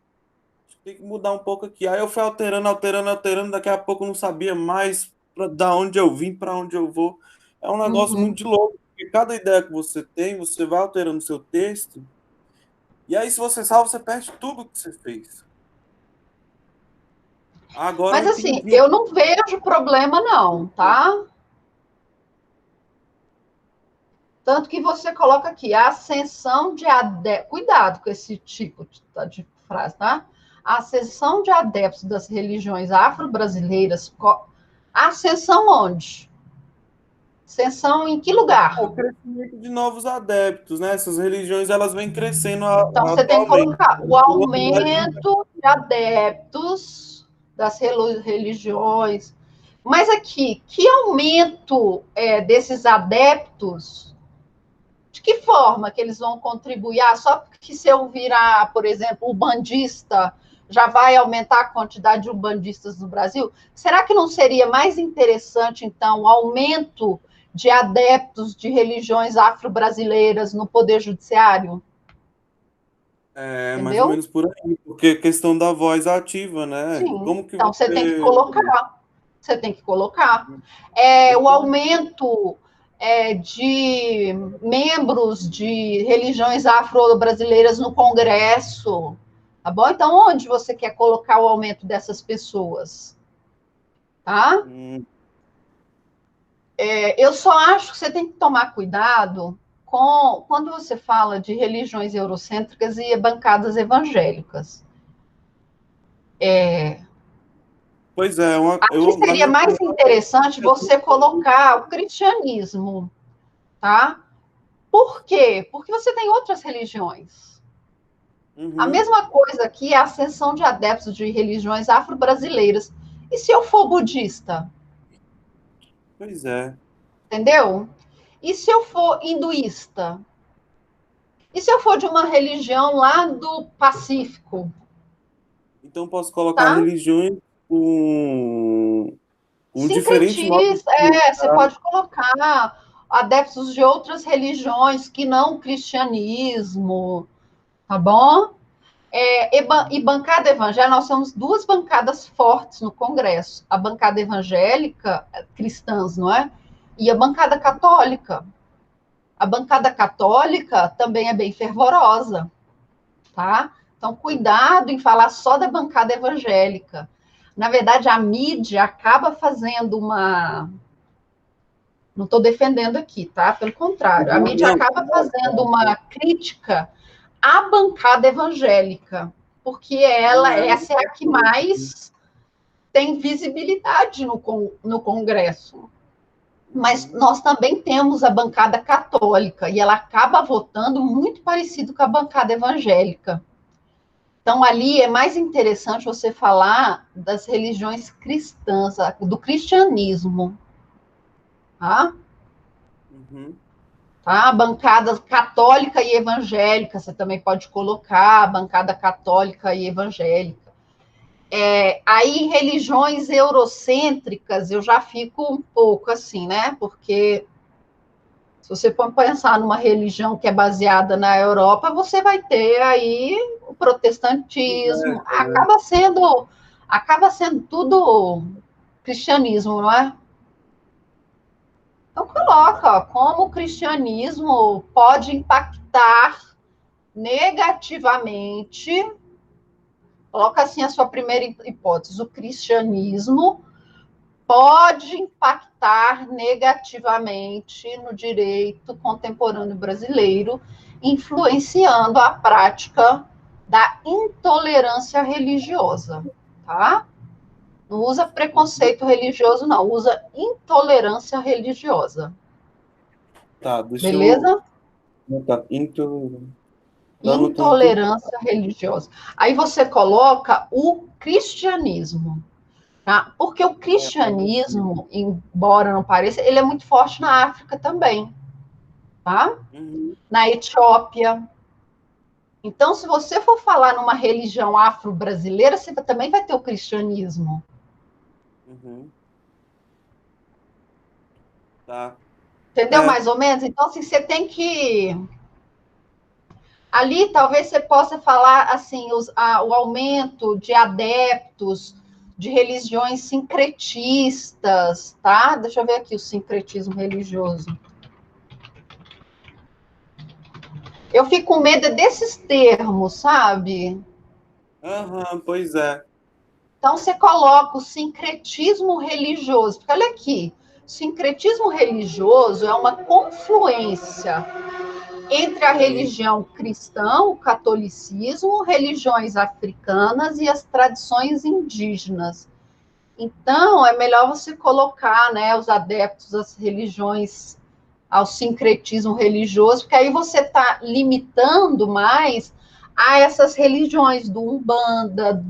D: mudar um pouco aqui. Aí eu fui alterando, daqui a pouco eu não sabia mais da onde eu vim, para onde eu vou. É um negócio muito de louco, porque cada ideia que você tem, você vai alterando o seu texto, e aí se você salva, você perde tudo que você fez. Agora
A: Mas
D: eu
A: assim,
D: entendi.
A: eu não vejo problema não, tá? Tanto que você coloca aqui, a ascensão de adeptos... Cuidado com esse tipo de frase, tá? A ascensão de adeptos das religiões afro-brasileiras... Ascensão onde? Ascensão em que lugar?
D: O crescimento de novos adeptos, né? Essas religiões, elas vêm crescendo
A: Então, você tem que
D: atualmente.
A: colocar o aumento de adeptos das religiões. Mas aqui, que aumento desses adeptos? De que forma que eles vão contribuir? Só porque se eu virar, por exemplo, o bandista, já vai aumentar a quantidade de umbandistas no Brasil? Será que não seria mais interessante, então, o aumento de adeptos de religiões afro-brasileiras no Poder Judiciário? Entendeu?
D: Mais ou menos por aí, porque a questão da voz ativa, né?
A: Sim,
D: Como que
A: então você tem que
D: você...
A: colocar. Você tem que colocar. O aumento de membros de religiões afro-brasileiras no Congresso. Tá bom? Então, onde você quer colocar o aumento dessas pessoas? Tá? Eu só acho que você tem que tomar cuidado quando você fala de religiões eurocêntricas e bancadas evangélicas.
D: Pois é,
A: Aqui seria mais interessante você colocar o cristianismo, tá? Por quê? Porque você tem outras religiões. A
D: Uhum.
A: mesma coisa aqui é a ascensão de adeptos de religiões afro-brasileiras. E se eu for budista?
D: Pois é.
A: Entendeu? E se eu for hinduísta? E se eu for de uma religião lá do Pacífico?
D: Então posso colocar
A: Tá?
D: religiões com diferente modo de
A: Sincretista, você
D: pensar.
A: pode colocar adeptos de outras religiões que não o cristianismo, tá bom? E bancada evangélica, nós temos duas bancadas fortes no Congresso. A bancada evangélica, cristãs, não é? E a bancada católica. A bancada católica também é bem fervorosa, tá? Então, cuidado em falar só da bancada evangélica. Na verdade, a mídia acaba fazendo uma. Não estou defendendo aqui, tá? Pelo contrário, a
D: Uhum.
A: mídia
D: Não,
A: acaba
D: não,
A: fazendo uma crítica à bancada evangélica, porque essa é a que mais tem visibilidade no Congresso. Mas nós também temos a bancada católica, e ela acaba votando muito parecido com a bancada evangélica. Então, ali é mais interessante você falar das religiões cristãs, do cristianismo, tá?
D: Uhum.
A: Tá? A bancada católica e evangélica, você também pode colocar a bancada católica e evangélica. Aí, religiões eurocêntricas, eu já fico um pouco assim, né? Porque se você for pensar numa religião que é baseada na Europa, você vai ter aí o protestantismo, acaba sendo tudo cristianismo, não é? Então coloca, ó, como o cristianismo pode impactar negativamente, coloca assim a sua primeira hipótese, o cristianismo pode impactar negativamente no direito contemporâneo brasileiro, influenciando a prática da intolerância religiosa, tá? Não usa preconceito religioso, não, usa intolerância religiosa.
D: Tá, deixa eu.
A: Beleza?
D: Tá, tô anotando tudo.
A: Intolerância religiosa. Aí você coloca o cristianismo, tá? Porque o cristianismo, embora não pareça, ele é muito forte na África também, tá?
D: Uhum.
A: Na Etiópia. Então, se você for falar numa religião afro-brasileira, você também vai ter o cristianismo.
D: Uhum. Tá.
A: Entendeu mais ou menos? Então, assim, você tem que. Ali, talvez você possa falar assim, o aumento de adeptos de religiões sincretistas, tá? Deixa eu ver aqui o sincretismo religioso. Eu fico com medo desses termos, sabe?
D: Aham, pois é.
A: Então, você coloca o sincretismo religioso, porque olha aqui, sincretismo religioso é uma confluência entre a religião cristã, o catolicismo, religiões africanas e as tradições indígenas. Então, é melhor você colocar, né, os adeptos às religiões, ao sincretismo religioso, porque aí você está limitando mais a essas religiões do Umbanda,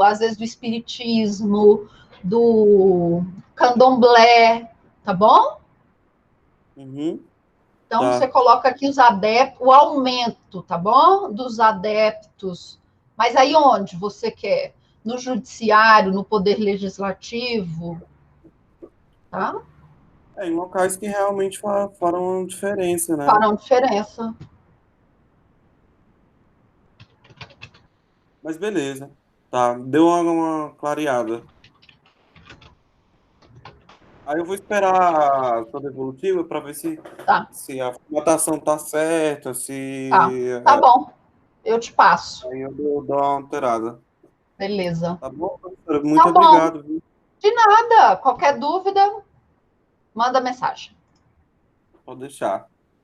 A: às vezes do Espiritismo, do Candomblé, tá bom?
D: Uhum.
A: Então, você
D: Tá.
A: coloca aqui os adeptos, o aumento, tá bom? Dos adeptos. Mas aí onde você quer? No judiciário, no poder legislativo, tá?
D: Em locais que realmente farão diferença, né?
A: Farão diferença.
D: Mas beleza. Tá, deu uma clareada. Aí eu vou esperar a sua devolutiva para ver
A: Tá,
D: se a formatação tá certa,
A: tá.
D: se.
A: Tá bom, eu te passo.
D: Aí eu dou uma alterada.
A: Beleza.
D: Tá bom, professora? Muito
A: Tá bom.
D: obrigado, viu?
A: De nada. Qualquer dúvida, manda mensagem.
D: Pode deixar.